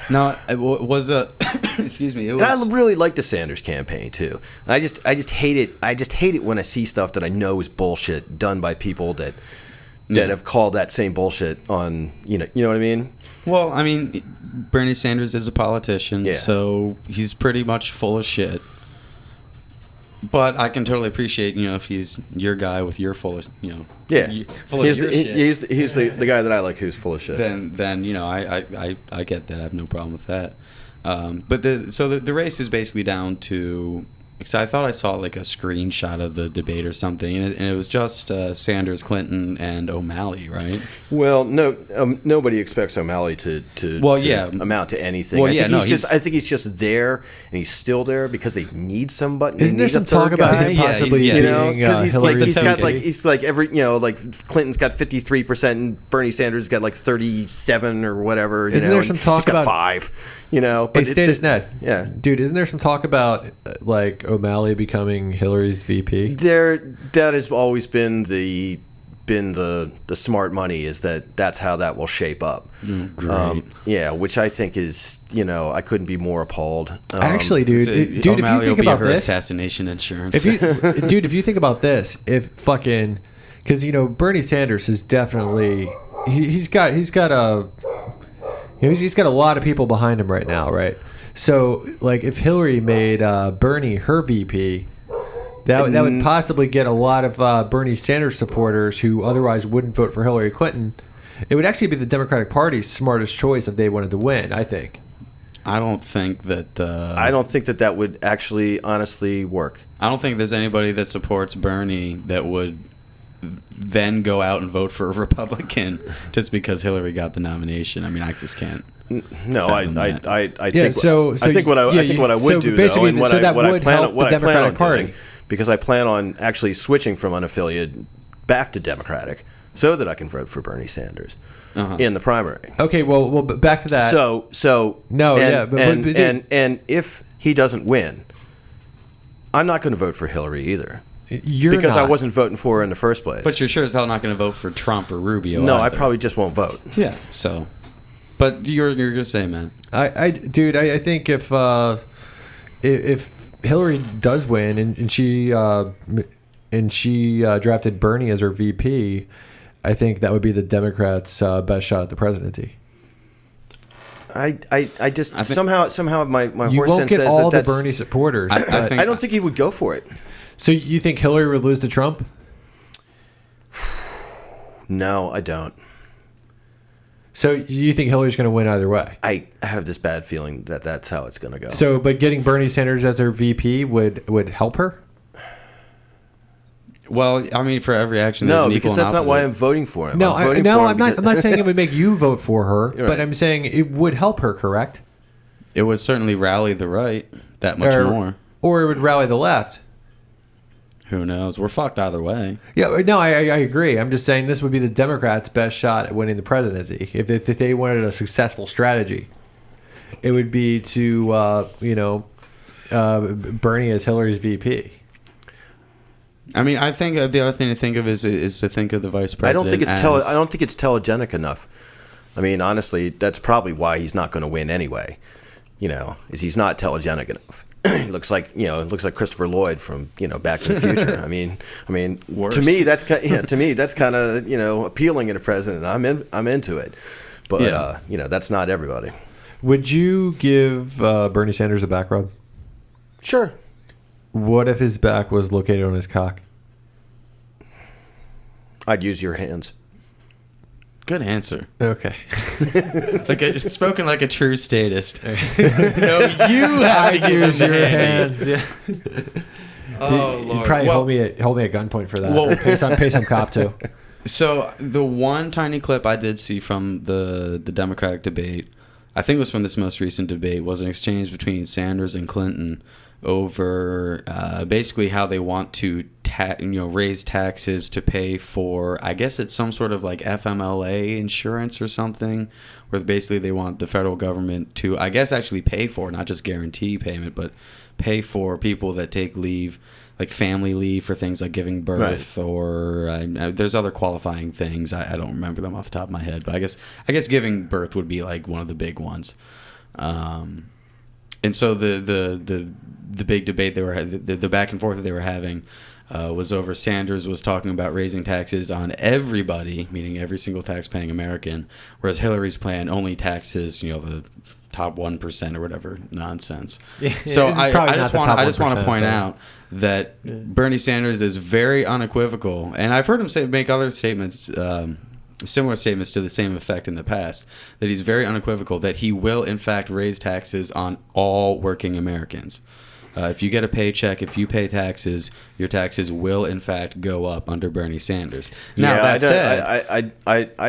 No, it was a. Excuse me. And I really like the Sanders campaign too. I just hate it. I just hate it when I see stuff that I know is bullshit done by people that have called that same bullshit on. You know what I mean? Well, I mean, Bernie Sanders is a politician, so he's pretty much full of shit. But I can totally appreciate, if he's your guy with your full of, full of your shit. He's the guy that I like who's full of shit. Then I get that. I have no problem with that. But the race is basically down to. Because I thought I saw like a screenshot of the debate or something, and it was just Sanders, Clinton, and O'Malley, right? Well, no, nobody expects O'Malley to amount to anything. Well, I think he's just there, and he's still there because they need somebody. Isn't there some talk about him possibly being because he's like every Clinton's got 53% and Bernie Sanders got like 37 or whatever. Isn't there some talk about 5? But Statist Ned, dude, isn't there some talk about like O'Malley becoming Hillary's VP? That has always been the smart money, is that's how that will shape up. Great. Which I think is I couldn't be more appalled. Actually, dude, if you think about her this, assassination insurance. If you think about this, because Bernie Sanders is definitely he's got a lot of people behind him right now, right? So, like, if Hillary made Bernie her VP, that would possibly get a lot of Bernie Sanders supporters who otherwise wouldn't vote for Hillary Clinton. It would actually be the Democratic Party's smartest choice if they wanted to win, I think. I don't think that. I don't think that would actually honestly work. I don't think there's anybody that supports Bernie that would then go out and vote for a Republican just because Hillary got the nomination. I mean, I just can't. No, I Yeah, think so I think what I think what I would so do basically, though, and what so I that what I would plan help on, what the I plan Democratic on Party. doing, because I plan on actually switching from unaffiliated back to Democratic, so that I can vote for Bernie Sanders in the primary. Okay, well, back to that. So No, and, yeah, but- and, but- and if he doesn't win, I'm not going to vote for Hillary either. You're Because not. I wasn't voting for her in the first place. But you're sure as hell not going to vote for Trump or Rubio. no, I either. probably just won't vote. Yeah. So, but you're gonna say, man. Dude, I think if Hillary does win and she drafted Bernie as her VP, I think that would be the Democrats' best shot at the presidency. I just somehow my You horse won't sense get says all that the that's. Bernie supporters. I don't think he would go for it. So you think Hillary would lose to Trump? No, I don't. So you think Hillary's going to win either way? I have this bad feeling that that's how it's going to go. So, but getting Bernie Sanders as her VP would help her? Well, I mean, for every action, there's no, an equal because and that's not why I'm opposite. voting for him. No, I'm voting for him I'm not. I'm not saying it would make you vote for her, You're but right. I'm saying it would help her. Correct? It would certainly rally the right that much more. Or it would rally the left. Who knows? We're fucked either way. Yeah, no, I agree. I'm just saying this would be the Democrats' best shot at winning the presidency. If they wanted a successful strategy, it would be to, Bernie as Hillary's VP. I mean, I think the other thing to think of is to think of the vice president. I don't think it's as, I don't think it's telegenic enough. I mean, honestly, that's probably why he's not going to win anyway. Is he's not telegenic enough. He looks like Christopher Lloyd from Back to the Future. I mean, Worse. to me that's kind of appealing in a president. I'm into it, but that's not everybody. Would you give Bernie Sanders a back rub? Sure. What if his back was located on his cock? I'd use your hands. Good answer. Okay. Spoken like a true statist. No, you have to use your hands. Yeah. Oh, You'd Lord. probably Well- hold me at gunpoint for that. Well- Or pay some cop to. So the one tiny clip I did see from the Democratic debate, I think it was from this most recent debate, was an exchange between Sanders and Clinton over basically how they want to raise taxes to pay for, I guess it's some sort of like FMLA insurance or something, where basically they want the federal government to, I guess, actually pay for, not just guarantee payment, but pay for people that take leave, like family leave for things like giving birth, right. Or there's other qualifying things. I don't remember them off the top of my head, but I guess giving birth would be like one of the big ones. And so the big debate they were the back and forth that they were having was over Sanders was talking about raising taxes on everybody, meaning every single tax-paying American, whereas Hillary's plan only taxes the top 1% or whatever nonsense. Yeah, so I just want to point but... out that Bernie Sanders is very unequivocal, and I've heard him make other statements. Similar statements to the same effect in the past, that he's very unequivocal that he will in fact raise taxes on all working Americans. If you get a paycheck, if you pay taxes, your taxes will in fact go up under Bernie Sanders. Now that said,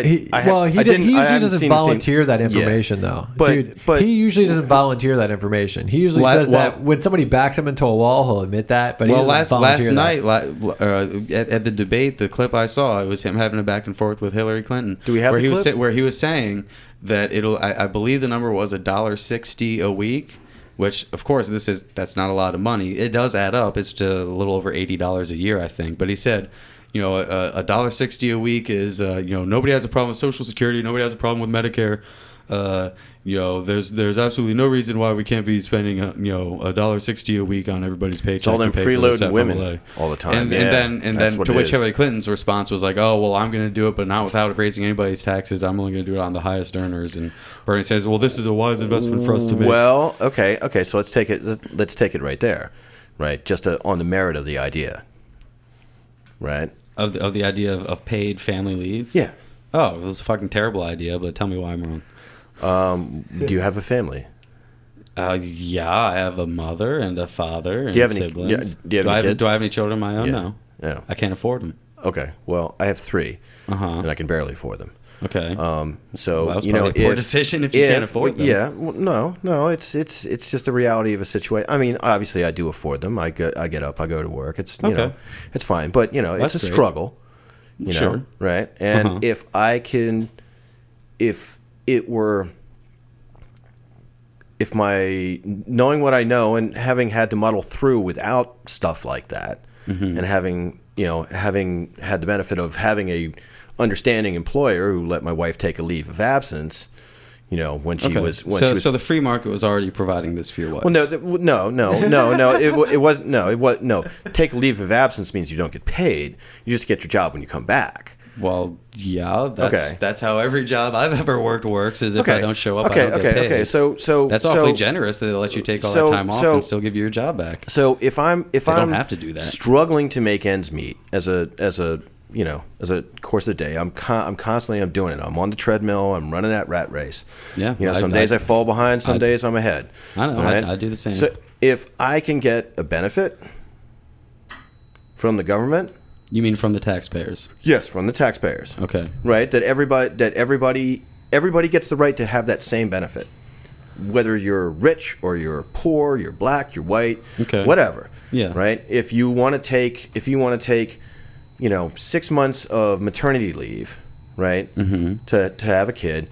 he usually doesn't volunteer that information though. But he usually doesn't volunteer that information. He usually says that when somebody backs him into a wall, he'll admit that. But last night at the debate, the clip I saw, it was him having a back and forth with Hillary Clinton. Do we have the clip? Where he was saying that I believe the number was $1.60 a week. Which, of course, that's not a lot of money. It does add up. It's to a little over $80 a year, I think. But he said, $1.60 a week is, nobody has a problem with Social Security. Nobody has a problem with Medicare. There's absolutely no reason why we can't be spending, $1.60 a week on everybody's paycheck. It's all them freeloading women all the time. And then to which Hillary Clinton's response was like, oh, well, I'm going to do it, but not without raising anybody's taxes. I'm only going to do it on the highest earners. And Bernie says, well, this is a wise investment for us to make. Well, okay. So let's take it right there, right? Just on the merit of the idea, right? Of the idea of paid family leave? Yeah. Oh, it was a fucking terrible idea, but tell me why I'm wrong. Do you have a family? Yeah, I have a mother and a father and Do you have siblings. do you have any kids? Do I have any children of my own? Yeah. No. Yeah. I can't afford them. Okay. Well, I have 3, Uh-huh. and I can barely afford them. Okay. So Well, that's you know, probably a poor decision if you can't afford them. Yeah. Well, no. It's just the reality of a situation. I mean, obviously, I do afford them. I get up, I go to work. It's you know, it's fine. But you know, That's it's a great. struggle. You Sure. know, right? And Uh-huh. if my knowing what I know and having had to muddle through without stuff like that, Mm-hmm. and having had the benefit of having a understanding employer who let my wife take a leave of absence, you know, when she was So the free market was already providing this for your wife. well, no. It was no. Take a leave of absence means you don't get paid. You just get your job when you come back. Well, yeah, Okay. that's how every job I've ever worked works. Is if I don't show up, I don't get paid. Okay. So That's awfully generous that they let you take all that time off and still give you your job back. So if I'm don't have to do that. struggling to make ends meet as a course of the day, I'm constantly doing it. I'm on the treadmill. I'm running that rat race. Yeah, You know, some days I fall behind. Some days I'm ahead. I know. Right? I do the same. So if I can get a benefit from the government, You mean from the taxpayers? yes, from the taxpayers, Okay. right? That everybody gets the right to have that same benefit, whether you're rich or you're poor, you're black, you're white, Okay. whatever. Yeah. Right. If you want to take, 6 months of maternity leave, right, to have a kid,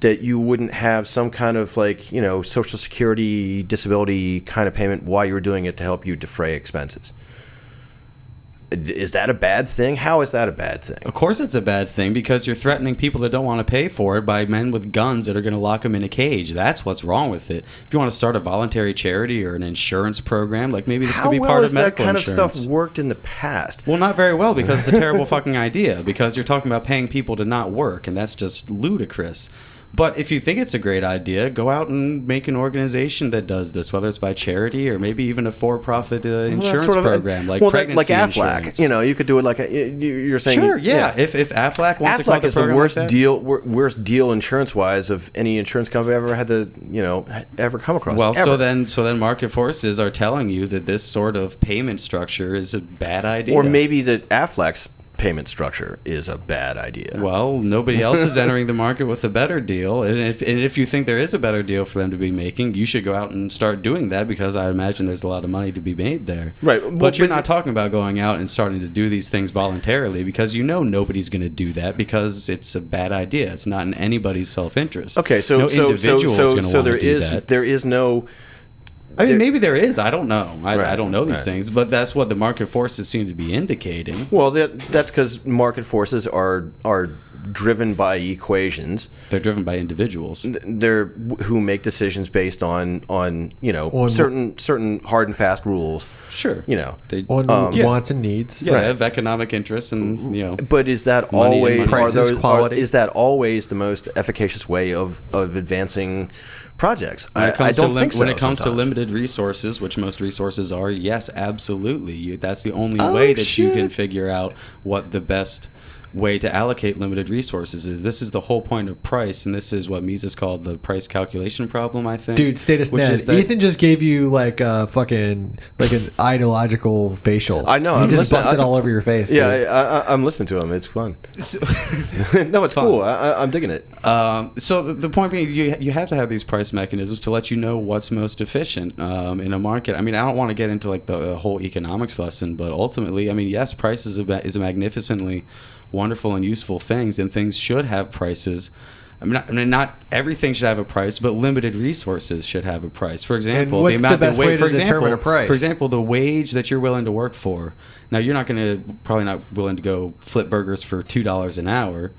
that you wouldn't have some kind of Social Security disability kind of payment while you were doing it to help you defray expenses. Is that a bad thing? How is that a bad thing? Of course it's a bad thing because you're threatening people that don't want to pay for it by men with guns that are going to lock them in a cage. That's what's wrong with it. If you want to start a voluntary charity or an insurance program, like maybe this could be part of medical How well has that kind insurance. of stuff worked in the past? Well, not very well because it's a terrible fucking idea because you're talking about paying people to not work, and that's just ludicrous. But if you think it's a great idea, go out and make an organization that does this, whether it's by charity or maybe even a for-profit insurance program like pregnancy like Aflac. insurance. You could do it you're saying. Sure, yeah. If Aflac wants to come up Aflac with a is the program worst deal insurance-wise of any insurance company I've ever had to ever come across. Well, ever. so then market forces are telling you that this sort of payment structure is a bad idea. Or maybe that Aflac's payment structure is a bad idea. Well, nobody else is entering the market with a better deal, and if you think there is a better deal for them to be making, you should go out and start doing that because I imagine there's a lot of money to be made there. Right, but you're not talking about going out and starting to do these things voluntarily because nobody's going to do that because it's a bad idea. It's not in anybody's self-interest. Okay, so no individual is going to want to do that. there is no. I mean, maybe there is. I don't know. I don't know these right. things, but that's what the market forces seem to be indicating. Well, that's because market forces are driven by equations. They're driven by individuals. They're who make decisions based on certain hard and fast rules. Sure. On wants and needs. Yeah, they have economic interests and But is that money always and prices, quality? Is that always the most efficacious way of advancing projects? When it comes I don't think so. When it comes to sometimes. limited resources, which most resources are, yes, absolutely. That's the only way that you can figure out what the best way to allocate limited resources is. This is the whole point of price, and this is what Mises called the price calculation problem, I think. Dude, Statist Ned, Ethan just gave you like an ideological facial. I know. He I'm just listening. busted all over your face. Yeah, dude. I'm listening to him. It's fun. No, it's cool. I'm digging it. So the point being, you have to have these price mechanisms to let you know what's most efficient in a market. I mean, I don't want to get into like the whole economics lesson, but ultimately, I mean, yes, price is a magnificently wonderful and useful things, and things should have prices. I mean, not everything should have a price, but limited resources should have a price. For example, what's the best way to determine a price? For example, the wage that you're willing to work for. Now, you're probably not willing to go flip burgers for $2 an hour.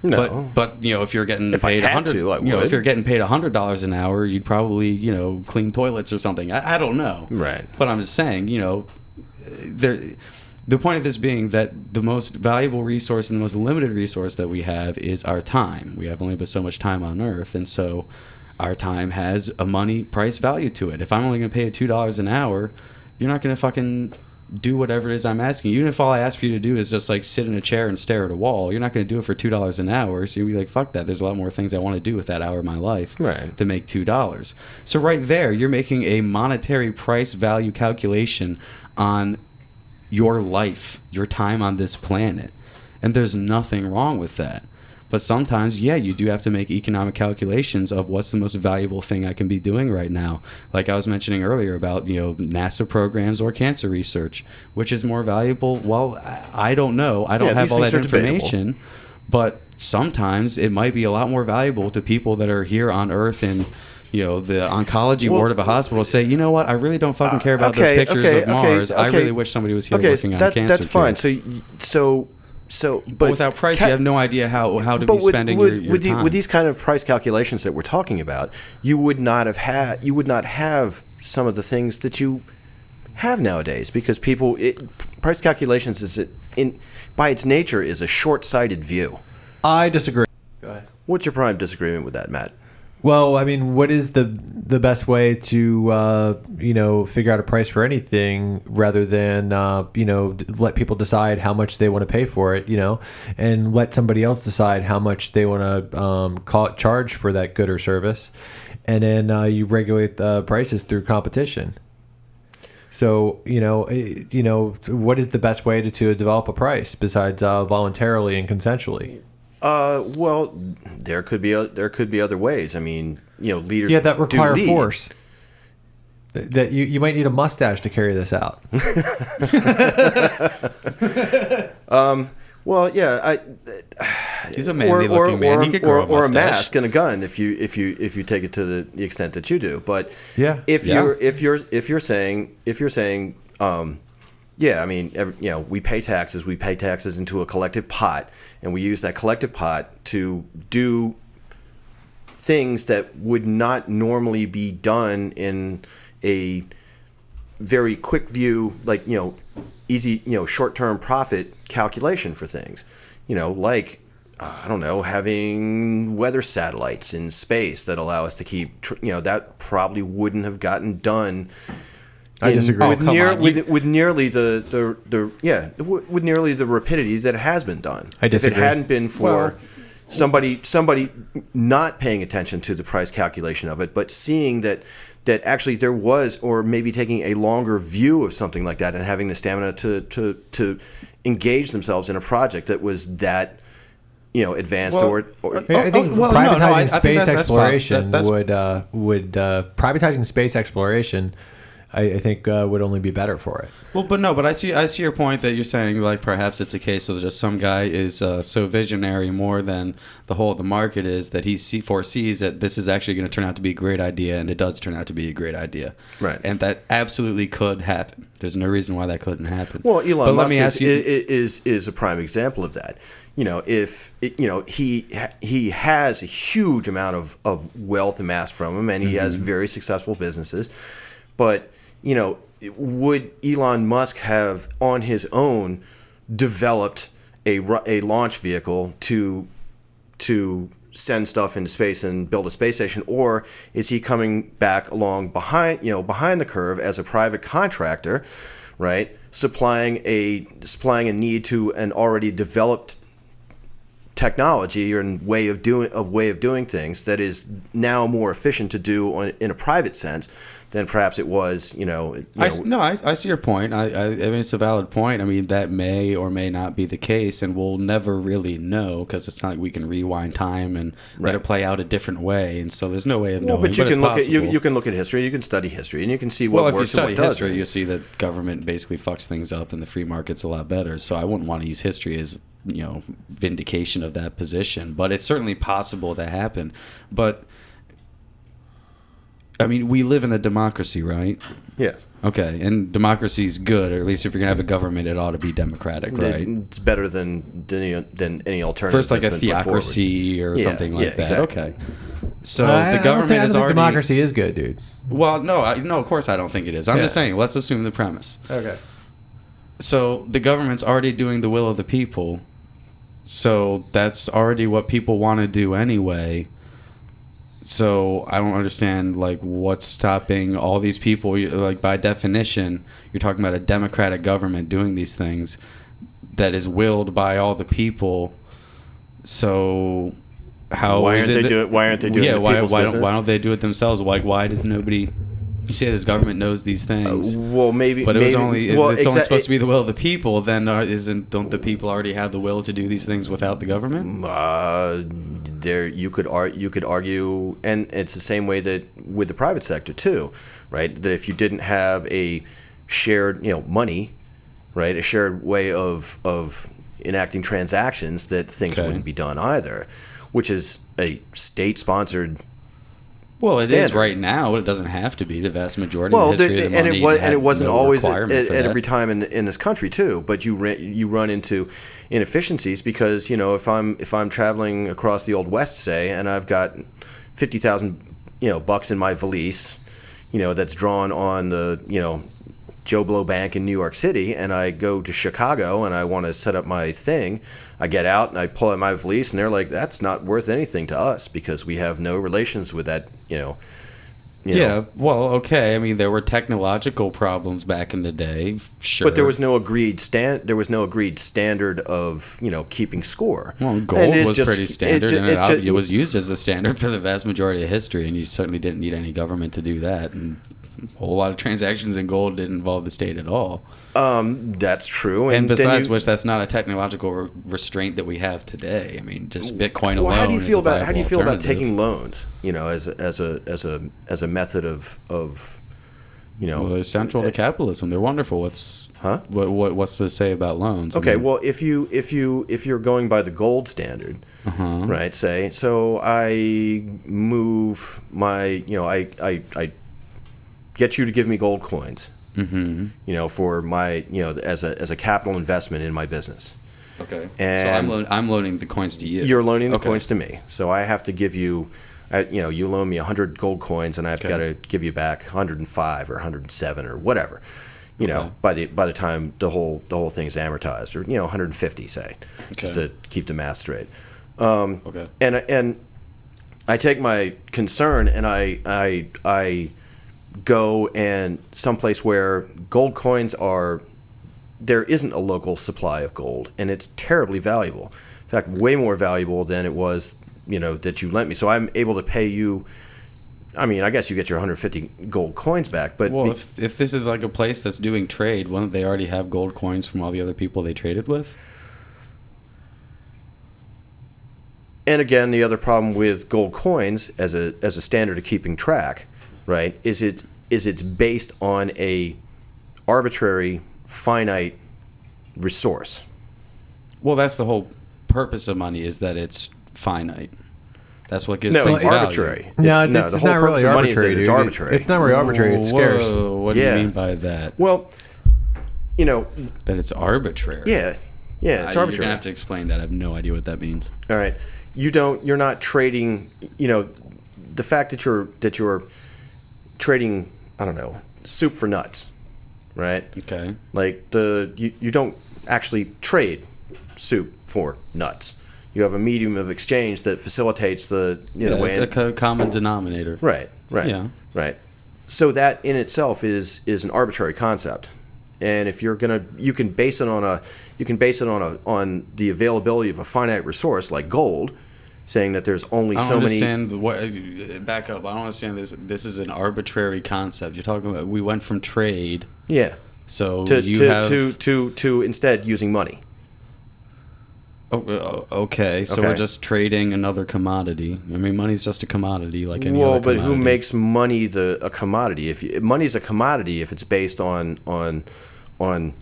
No, but if you're getting paid if you're getting paid $100 an hour, you'd probably clean toilets or something. I don't know. Right. But I'm just saying, the point of this being that the most valuable resource and the most limited resource that we have is our time. We have only but so much time on Earth, and so our time has a money price value to it. If I'm only going to pay $2 an hour, you're not going to fucking do whatever it is I'm asking you. Even if all I ask for you to do is just like sit in a chair and stare at a wall, you're not going to do it for $2 an hour. So you'll be like, fuck that. There's a lot more things I want to do with that hour of my life to make $2. So right there, you're making a monetary price value calculation on your life, your time on this planet. And there's nothing wrong with that. But sometimes, yeah, you do have to make economic calculations of what's the most valuable thing I can be doing right now. Like I was mentioning earlier about, NASA programs or cancer research. Which is more valuable? Well, I don't know. I don't have all that information. But sometimes it might be a lot more valuable to people that are here on Earth and, the oncology ward of a hospital say, you know what, I really don't fucking care about those pictures of Mars. I really wish somebody was here working on cancer. That's fine. But without price, you have no idea how to be spending your time. With these kind of price calculations that we're talking about, you would not have some of the things that you have nowadays, because price calculations by its nature is a short-sighted view. I disagree. Go ahead. What's your prime disagreement with that, Matt? Well, I mean, what is the best way to figure out a price for anything rather than let people decide how much they want to pay for it, and let somebody else decide how much they want to charge for that good or service, and then you regulate the prices through competition. So what is the best way to develop a price besides voluntarily and consensually? Well, there could be other ways. I mean, leaders. Yeah, that require force. That you might need a mustache to carry this out. Well, yeah, he's a manly looking man. He could grow a mustache. Or a mask and a gun if you take it to the extent that you do. But yeah, if you're saying. Yeah, I mean, we pay taxes. We pay taxes into a collective pot, and we use that collective pot to do things that would not normally be done in a very quick view, like easy, short-term profit calculation for things. Like I don't know, having weather satellites in space that allow us to keep. That probably wouldn't have gotten done. I disagree. With nearly the rapidity that it has been done. I disagree. If it hadn't been for somebody not paying attention to the price calculation of it, but seeing that actually there was, or maybe taking a longer view of something like that and having the stamina to engage themselves in a project that was that advanced I think privatizing space exploration would privatizing space exploration. I think would only be better for it. Well, but I see your point that you're saying, like, perhaps it's a case of just some guy is so visionary more than the whole of the market is, that he foresees that this is actually going to turn out to be a great idea, and it does turn out to be a great idea. Right. And that absolutely could happen. There's no reason why that couldn't happen. Well, Elon Musk is a prime example of that. If he has a huge amount of wealth amassed from him, and he has very successful businesses, but would Elon Musk have on his own developed a launch vehicle to send stuff into space and build a space station, or is he coming back along behind the curve as a private contractor, right, supplying a need to an already developed technology or way of doing things that is now more efficient to do in a private sense than perhaps it was, I see your point. I mean, it's a valid point. I mean, that may or may not be the case, and we'll never really know, because it's not like we can rewind time and let it play out a different way, and so there's no way of knowing. But you can look at history, you can study history, and you can see what works and what doesn't. Well, if you study history, you see that government basically fucks things up, and the free market's a lot better. So I wouldn't want to use history as vindication of that position, but it's certainly possible to happen. But I mean, we live in a democracy, right? Yes. Okay, and democracy is good, or at least if you're going to have a government, it ought to be democratic, right? It's better than any alternative. First, like a theocracy or something like that. Exactly. Okay. So the government is already... democracy is good, dude. Well, no, of course I don't think it is. I'm just saying, let's assume the premise. Okay. So the government's already doing the will of the people, so that's already what people want to do anyway. So I don't understand, like, what's stopping all these people. Like, by definition, you're talking about a democratic government doing these things that is willed by all the people. So how why aren't they doing? Why aren't they doing? Yeah, the why people's business? don't they do it themselves? Like, why does nobody? You say this government knows these things. Well, maybe, but it was only it's only supposed to be the will of the people. Then don't the people already have the will to do these things without the government? There you could argue, and it's the same way that with the private sector too, right? That if you didn't have a shared, money, right, a shared way of enacting transactions, that things wouldn't be done either, which is a state-sponsored. Well, it standard. is right now, but it doesn't have to be. The vast majority of the history of the money and it wasn't always at every that. time in this country too. But you run into inefficiencies because if I'm traveling across the Old West, say, and I've got $50,000 bucks in my valise, that's drawn on the Joe Blow Bank in New York City, and I go to Chicago and I want to set up my thing. I get out and I pull out my valise, and they're like, "That's not worth anything to us because we have no relations with that." Yeah, well, okay. I mean, there were technological problems back in the day, sure. But there was no agreed standard of keeping score. Well, gold was pretty standard, and it was used as a standard for the vast majority of history, and you certainly didn't need any government to do that. And a whole lot of transactions in gold didn't involve the state at all. That's true. And besides which, that's not a technological restraint that we have today. I mean, just Bitcoin alone. How do you feel about alternative. taking loans? As a method of Well, they're central to capitalism. They're wonderful. What's to say about loans? Okay, well, if you're going by the gold standard, right? Say, so I move my, I get you to give me gold coins. For my, as a capital investment in my business. Okay. And so I'm loaning the coins to you. You're loaning the coins to me. So I have to give you, you loan me 100 gold coins, and I've got to give you back 105 or 107 or whatever. By the time the whole thing is amortized, or 150, say, just to keep the math straight. And I take my concern and I go and someplace where gold coins there isn't a local supply of gold, and it's terribly valuable. In fact, way more valuable than it was, that you lent me. So I'm able to pay you. I mean, I guess you get your 150 gold coins back, but if this is like a place that's doing trade, wouldn't they already have gold coins from all the other people they traded with? And again, the other problem with gold coins as a standard of keeping track, right, is it's based on a arbitrary, finite resource. Well, that's the whole purpose of money, is that it's finite. That's what gives things it's arbitrary. value. It's not really arbitrary. It's arbitrary. It's not really arbitrary. It's scarce. Whoa, what do you mean by that? Well, that it's arbitrary. Yeah, it's arbitrary. You're gonna have to explain that. I have no idea what that means. All right, you're not trading. The fact that you're trading, I don't know, soup for nuts, right? Okay. Like you don't actually trade soup for nuts. You have a medium of exchange that facilitates the way a common denominator. Right. Yeah. Right. So that in itself is an arbitrary concept, and if you can base it on the availability of a finite resource like gold, saying that there's only so many. Back up. I don't understand this. This is an arbitrary concept. You're talking about. We went from trade. Yeah. So to instead using money. Okay, so we're just trading another commodity. I mean, money's just a commodity, like any other commodity. But who makes money a commodity? If money's a commodity, if it's based on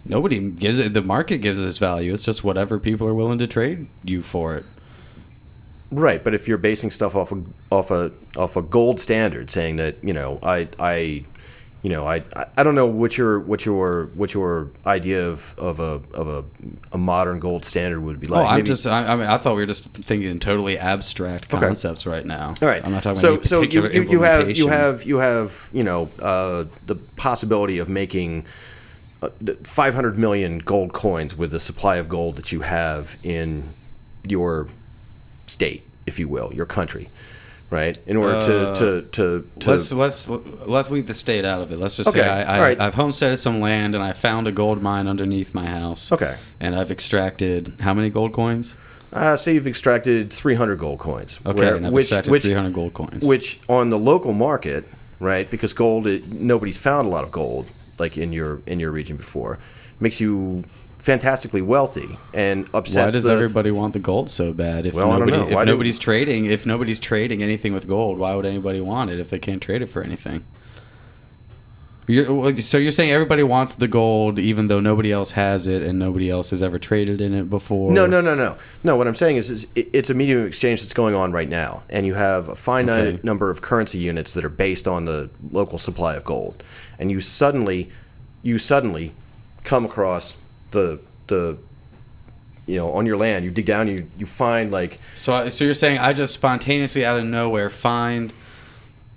nobody gives it. The market gives its value. It's just whatever people are willing to trade you for it. Right, but if you're basing stuff off a gold standard, saying that I don't know what your idea of a modern gold standard would be like. I thought we were just thinking totally abstract concepts right now. All right. I'm not talking about any particular implementation. you have the possibility of making 500 million gold coins with the supply of gold that you have in your state, if you will, your country, right? In order to let's leave the state out of it. Let's just say I've homesteaded some land and I found a gold mine underneath my house. Okay. And I've extracted how many gold coins? Say you've extracted 300 gold coins. Okay, and I've extracted 300 gold coins. Which on the local market, right? Because nobody's found a lot of gold like in your region before, makes you fantastically wealthy and upsets. Why does everybody want the gold so bad? If nobody's trading anything with gold, why would anybody want it if they can't trade it for anything? So you're saying everybody wants the gold even though nobody else has it and nobody else has ever traded in it before? No. No, what I'm saying is it's a medium of exchange that's going on right now, and you have a finite number of currency units that are based on the local supply of gold, and you suddenly come across the on your land, you dig down, you find like... So you're saying I just spontaneously out of nowhere find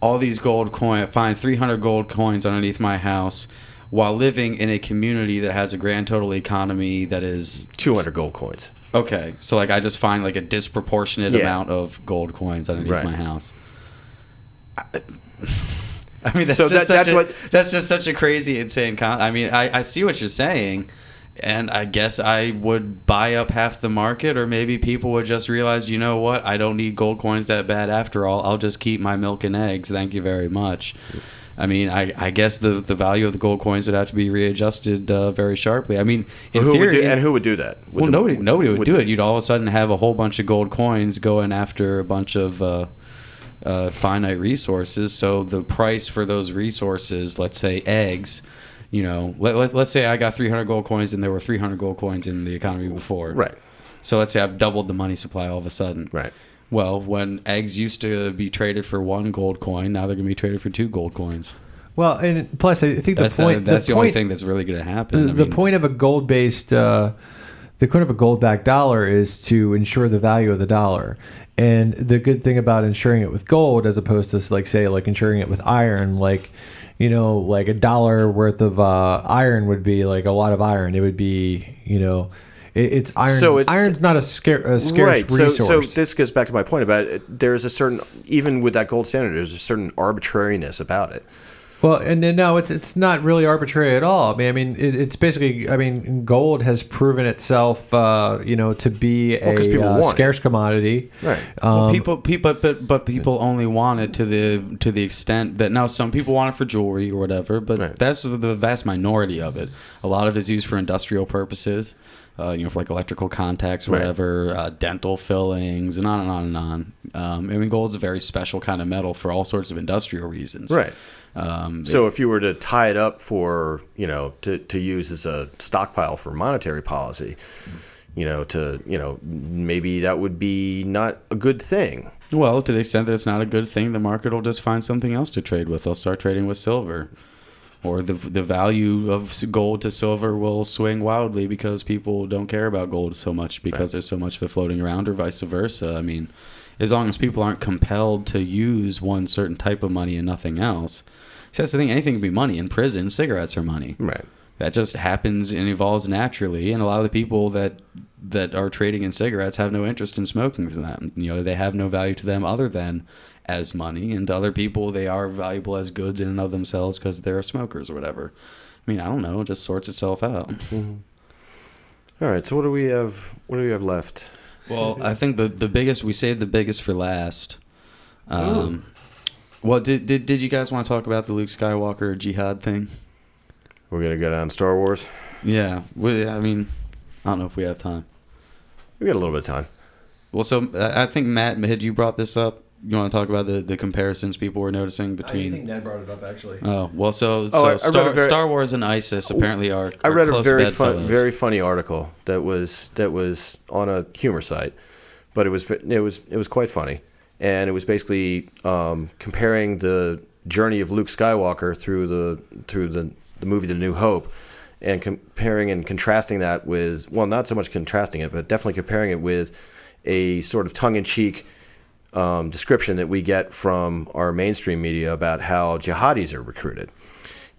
all these gold coins, find 300 gold coins underneath my house while living in a community that has a grand total economy that is 200 gold coins. Okay, so like I just find like a disproportionate amount of gold coins underneath my house. I mean, that's just such a crazy, insane I mean, I see what you're saying, and I guess I would buy up half the market, or maybe people would just realize, you know what, I don't need gold coins that bad after all. I'll just keep my milk and eggs. Thank you very much. I mean, I guess the value of the gold coins would have to be readjusted very sharply. I mean, who would do that? Nobody would do it. You'd all of a sudden have a whole bunch of gold coins going after a bunch of finite resources. So the price for those resources, let's say eggs, let's say I got 300 gold coins and there were 300 gold coins in the economy before. Right. So let's say I've doubled the money supply all of a sudden. Right. Well, when eggs used to be traded for 1 gold coin, now they're going to be traded for 2 gold coins. Well, and plus I think that's the only thing that's really going to happen. The point of a gold-based, the point of a gold-backed dollar is to ensure the value of the dollar. And the good thing about insuring it with gold, as opposed to like insuring it with iron, like $1 worth of iron would be like a lot of iron. It would be, it's iron. So iron's not a scarce resource. So this goes back to my point about it. There's a certain, even with that gold standard, there's a certain arbitrariness about it. Well, and no, it's not really arbitrary at all. I mean, it's basically, gold has proven itself, to be a scarce commodity. Right. People only want it to the extent that now some people want it for jewelry or whatever, but that's the vast minority of it. A lot of it's used for industrial purposes. For like electrical contacts or whatever, dental fillings, and on and on and on. Gold's a very special kind of metal for all sorts of industrial reasons. Right. So if you were to tie it up for, to use as a stockpile for monetary policy, maybe that would be not a good thing. Well, to the extent that it's not a good thing, the market will just find something else to trade with. They'll start trading with silver. Or the value of gold to silver will swing wildly because people don't care about gold so much because there's so much of it floating around, or vice versa. I mean, as long as people aren't compelled to use one certain type of money and nothing else. See, that's the thing. Anything can be money. In prison, cigarettes are money. Right. That just happens and evolves naturally. And a lot of the people that are trading in cigarettes have no interest in smoking them. They have no value to them other than as money, and to other people they are valuable as goods in and of themselves because they're smokers or whatever. I mean, I don't know, it just sorts itself out. Mm-hmm. All right, so what do we have left? Well, I think the biggest, we saved the biggest for last. Well, did you guys want to talk about the Luke Skywalker jihad thing? We're gonna go down Star Wars. Yeah, I mean, I don't know if we have time. We got a little bit of time. Well, so I think Matt, had you brought this up? You want to talk about the comparisons people were noticing between? I think Ned brought it up actually. Oh well, Star Wars and ISIS apparently are. I read a very funny article that was on a humor site, but it was quite funny, and it was basically comparing the journey of Luke Skywalker through the movie The New Hope, and comparing and contrasting that with, well, not so much contrasting it, but definitely comparing it with a sort of tongue-in-cheek description that we get from our mainstream media about how jihadis are recruited.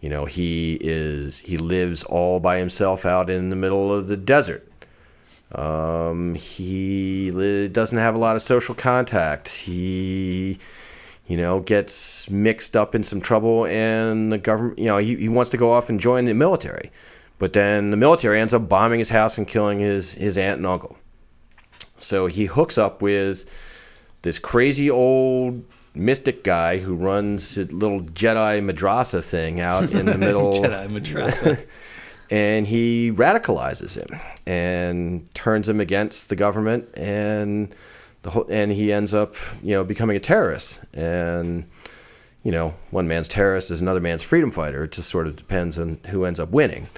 He lives all by himself out in the middle of the desert, He doesn't have a lot of social contact. He, gets mixed up in some trouble, and the government, he wants to go off and join the military. But then the military ends up bombing his house and killing his aunt and uncle. So he hooks up with this crazy old mystic guy who runs a little Jedi madrasa thing out in the middle. Jedi madrasa. And he radicalizes him and turns him against the government, and he ends up, becoming a terrorist. And, one man's terrorist is another man's freedom fighter. It just sort of depends on who ends up winning.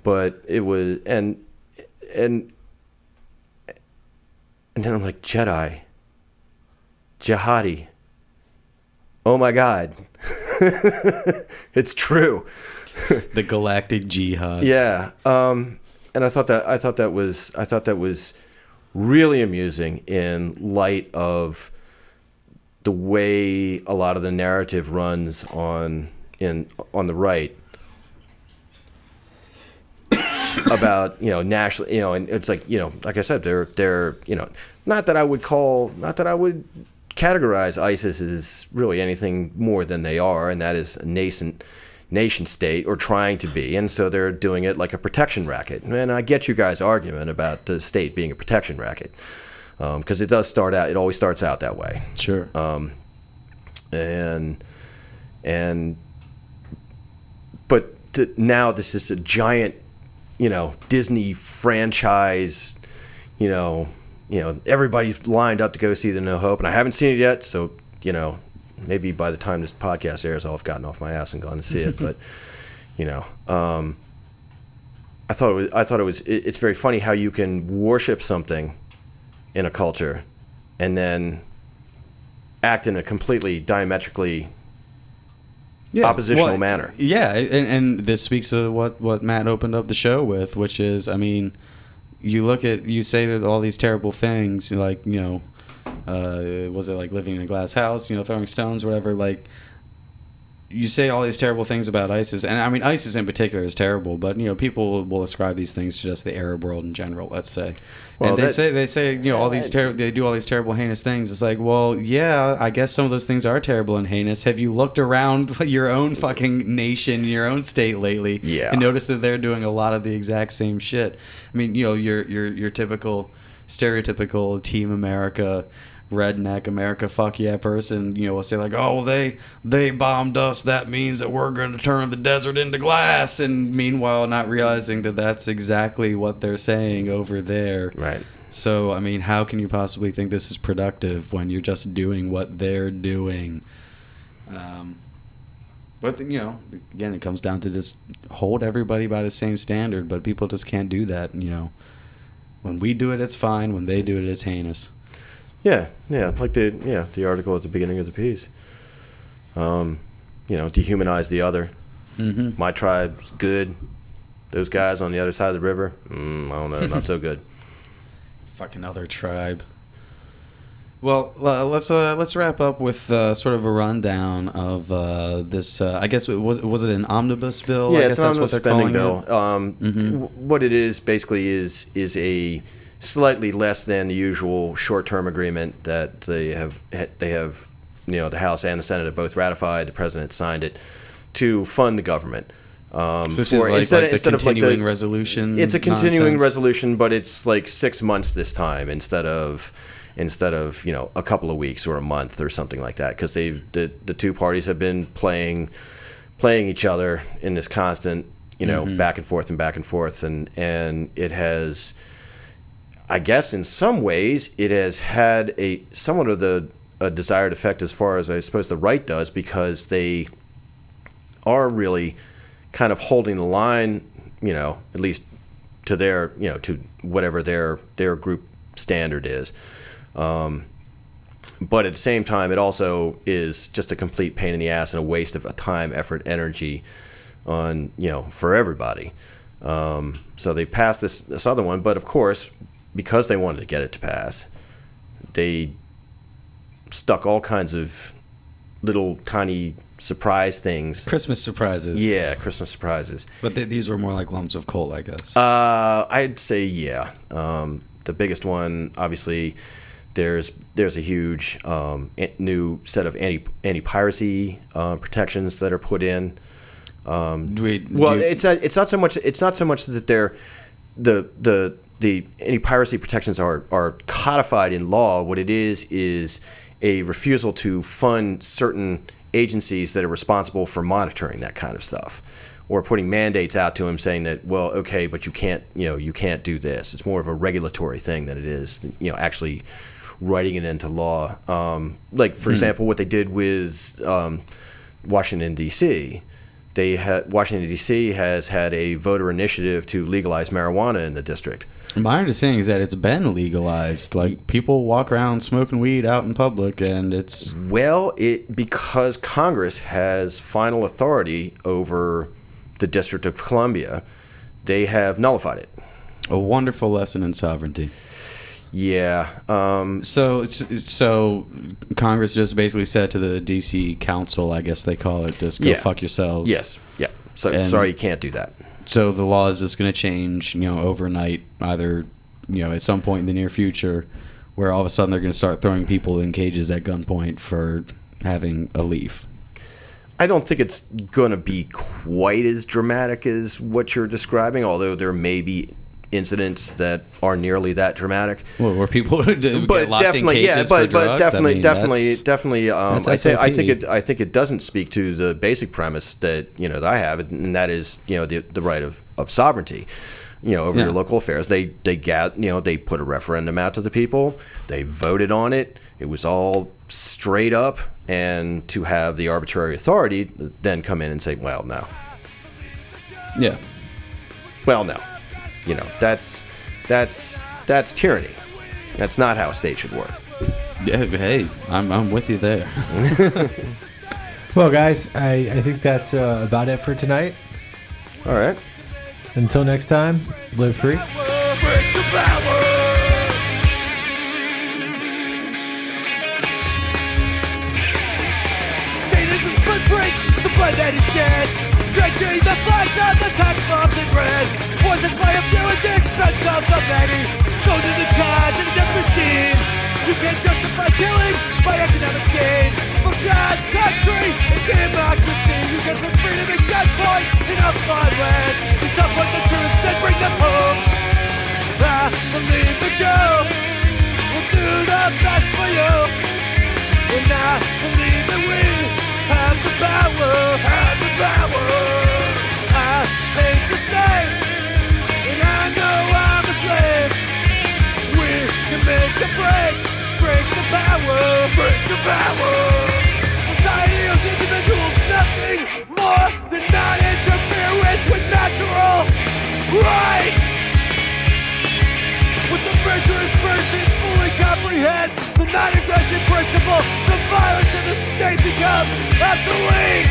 But it was, and then I'm like, Jedi, jihadi. Oh my God, it's true. The galactic jihad. Yeah, and I thought that was really amusing in light of the way a lot of the narrative runs on the right about national, and it's like like I said, they're not that I would categorize ISIS as really anything more than they are, and that is a nascent nation state, or trying to be, and so they're doing it like a protection racket. And I get you guys' argument about the state being a protection racket, because it always starts out that way. Sure. But now this is a giant, Disney franchise. Everybody's lined up to go see the No Hope, and I haven't seen it yet, so maybe by the time this podcast airs, I'll have gotten off my ass and gone to see it. But, I thought it was. It's very funny how you can worship something in a culture, and then act in a completely diametrically oppositional manner. Yeah, and this speaks to what Matt opened up the show with, which is, you say that all these terrible things, like was it like living in a glass house, throwing stones, whatever, like you say all these terrible things about ISIS, and ISIS in particular is terrible, but people will ascribe these things to just the Arab world in general, let's say. Well, and they say all these they do all these terrible, heinous things. It's like, well, yeah, I guess some of those things are terrible and heinous. Have you looked around your own fucking nation, your own state lately, and noticed that they're doing a lot of the exact same shit? Your typical stereotypical Team America, redneck America fuck yeah person, will say like, oh, they bombed us, that means that we're going to turn the desert into glass, and meanwhile not realizing that that's exactly what they're saying over there. Right. So how can you possibly think this is productive when you're just doing what they're doing? But again, it comes down to just hold everybody by the same standard, but people just can't do that. When we do it, it's fine. When they do it, it's heinous. Yeah, like the article at the beginning of the piece. Dehumanize the other. Mm-hmm. My tribe's good. Those guys on the other side of the river, I don't know, not so good. Fucking other tribe. Well, let's wrap up with sort of a rundown of this. I guess was it an omnibus bill? Yeah, I guess it's an omnibus spending bill. What it is basically is a slightly less than the usual short-term agreement that they have. The House and the Senate have both ratified. The President signed it to fund the government. So this is like the continuing resolution. It's a continuing resolution, but it's like 6 months this time instead of a couple of weeks or a month or something like that, because the two parties have been playing each other in this constant back and forth and it has, I guess in some ways it has had a somewhat of a desired effect as far as I suppose the right does, because they are really kind of holding the line, at least to their to whatever their group standard is. But at the same time, it also is just a complete pain in the ass and a waste of time, effort, energy on, for everybody. So they passed this other one, but of course, because they wanted to get it to pass, they stuck all kinds of little tiny surprise things. Christmas surprises. Yeah, Christmas surprises. But these were more like lumps of coal, I guess. I'd say, yeah. the biggest one, obviously, there's a huge new set of anti-piracy protections that are put in. It's not so much that they're the anti-piracy protections are codified in law. What it is a refusal to fund certain agencies that are responsible for monitoring that kind of stuff, or putting mandates out to them saying that, well, okay, but you can't do this. It's more of a regulatory thing than it is, actually writing it into law. Like, for example, what they did with Washington, D.C. Washington, D.C. has had a voter initiative to legalize marijuana in the district. My understanding is that it's been legalized. Like, people walk around smoking weed out in public, and it's... Well, because Congress has final authority over the District of Columbia, they have nullified it. A wonderful lesson in sovereignty. Yeah. So Congress just basically said to the D.C. Council, I guess they call it, just go fuck yourselves. Yes. Yeah. So sorry, you can't do that. So the law is just going to change, overnight, either, at some point in the near future, where all of a sudden they're going to start throwing people in cages at gunpoint for having a leaf. I don't think it's going to be quite as dramatic as what you're describing, although there may be incidents that are nearly that dramatic. Well, where people get locked in cages for drugs? Definitely. I think it doesn't speak to the basic premise that that I have, and that is the right of sovereignty, over your local affairs. They put a referendum out to the people. They voted on it. It was all straight up, and to have the arbitrary authority then come in and say, well, no. Yeah. Well, no. That's tyranny. That's not how a state should work. Yeah, hey, I'm with you there. Well, guys, I think that's about it for tonight. All right. Until next time, live free. Statism's but break the blood that is shed. Drenching the flags of the tax bombs in red. Voices by a few at the expense of the many. Sold to the gods and the death machine. You can't justify killing by economic gain. For God, country, and democracy. You can put freedom at gunpoint in a foreign land. You support the troops, then bring them home. I believe that you will do the best for you. And I believe that we have the power, I hate the state, and I know I'm a slave. We can make the break the power. Society owes individuals nothing more than non-interference with natural rights. Once a virtuous person fully comprehends the non-aggression principle, the violence of the state becomes obsolete.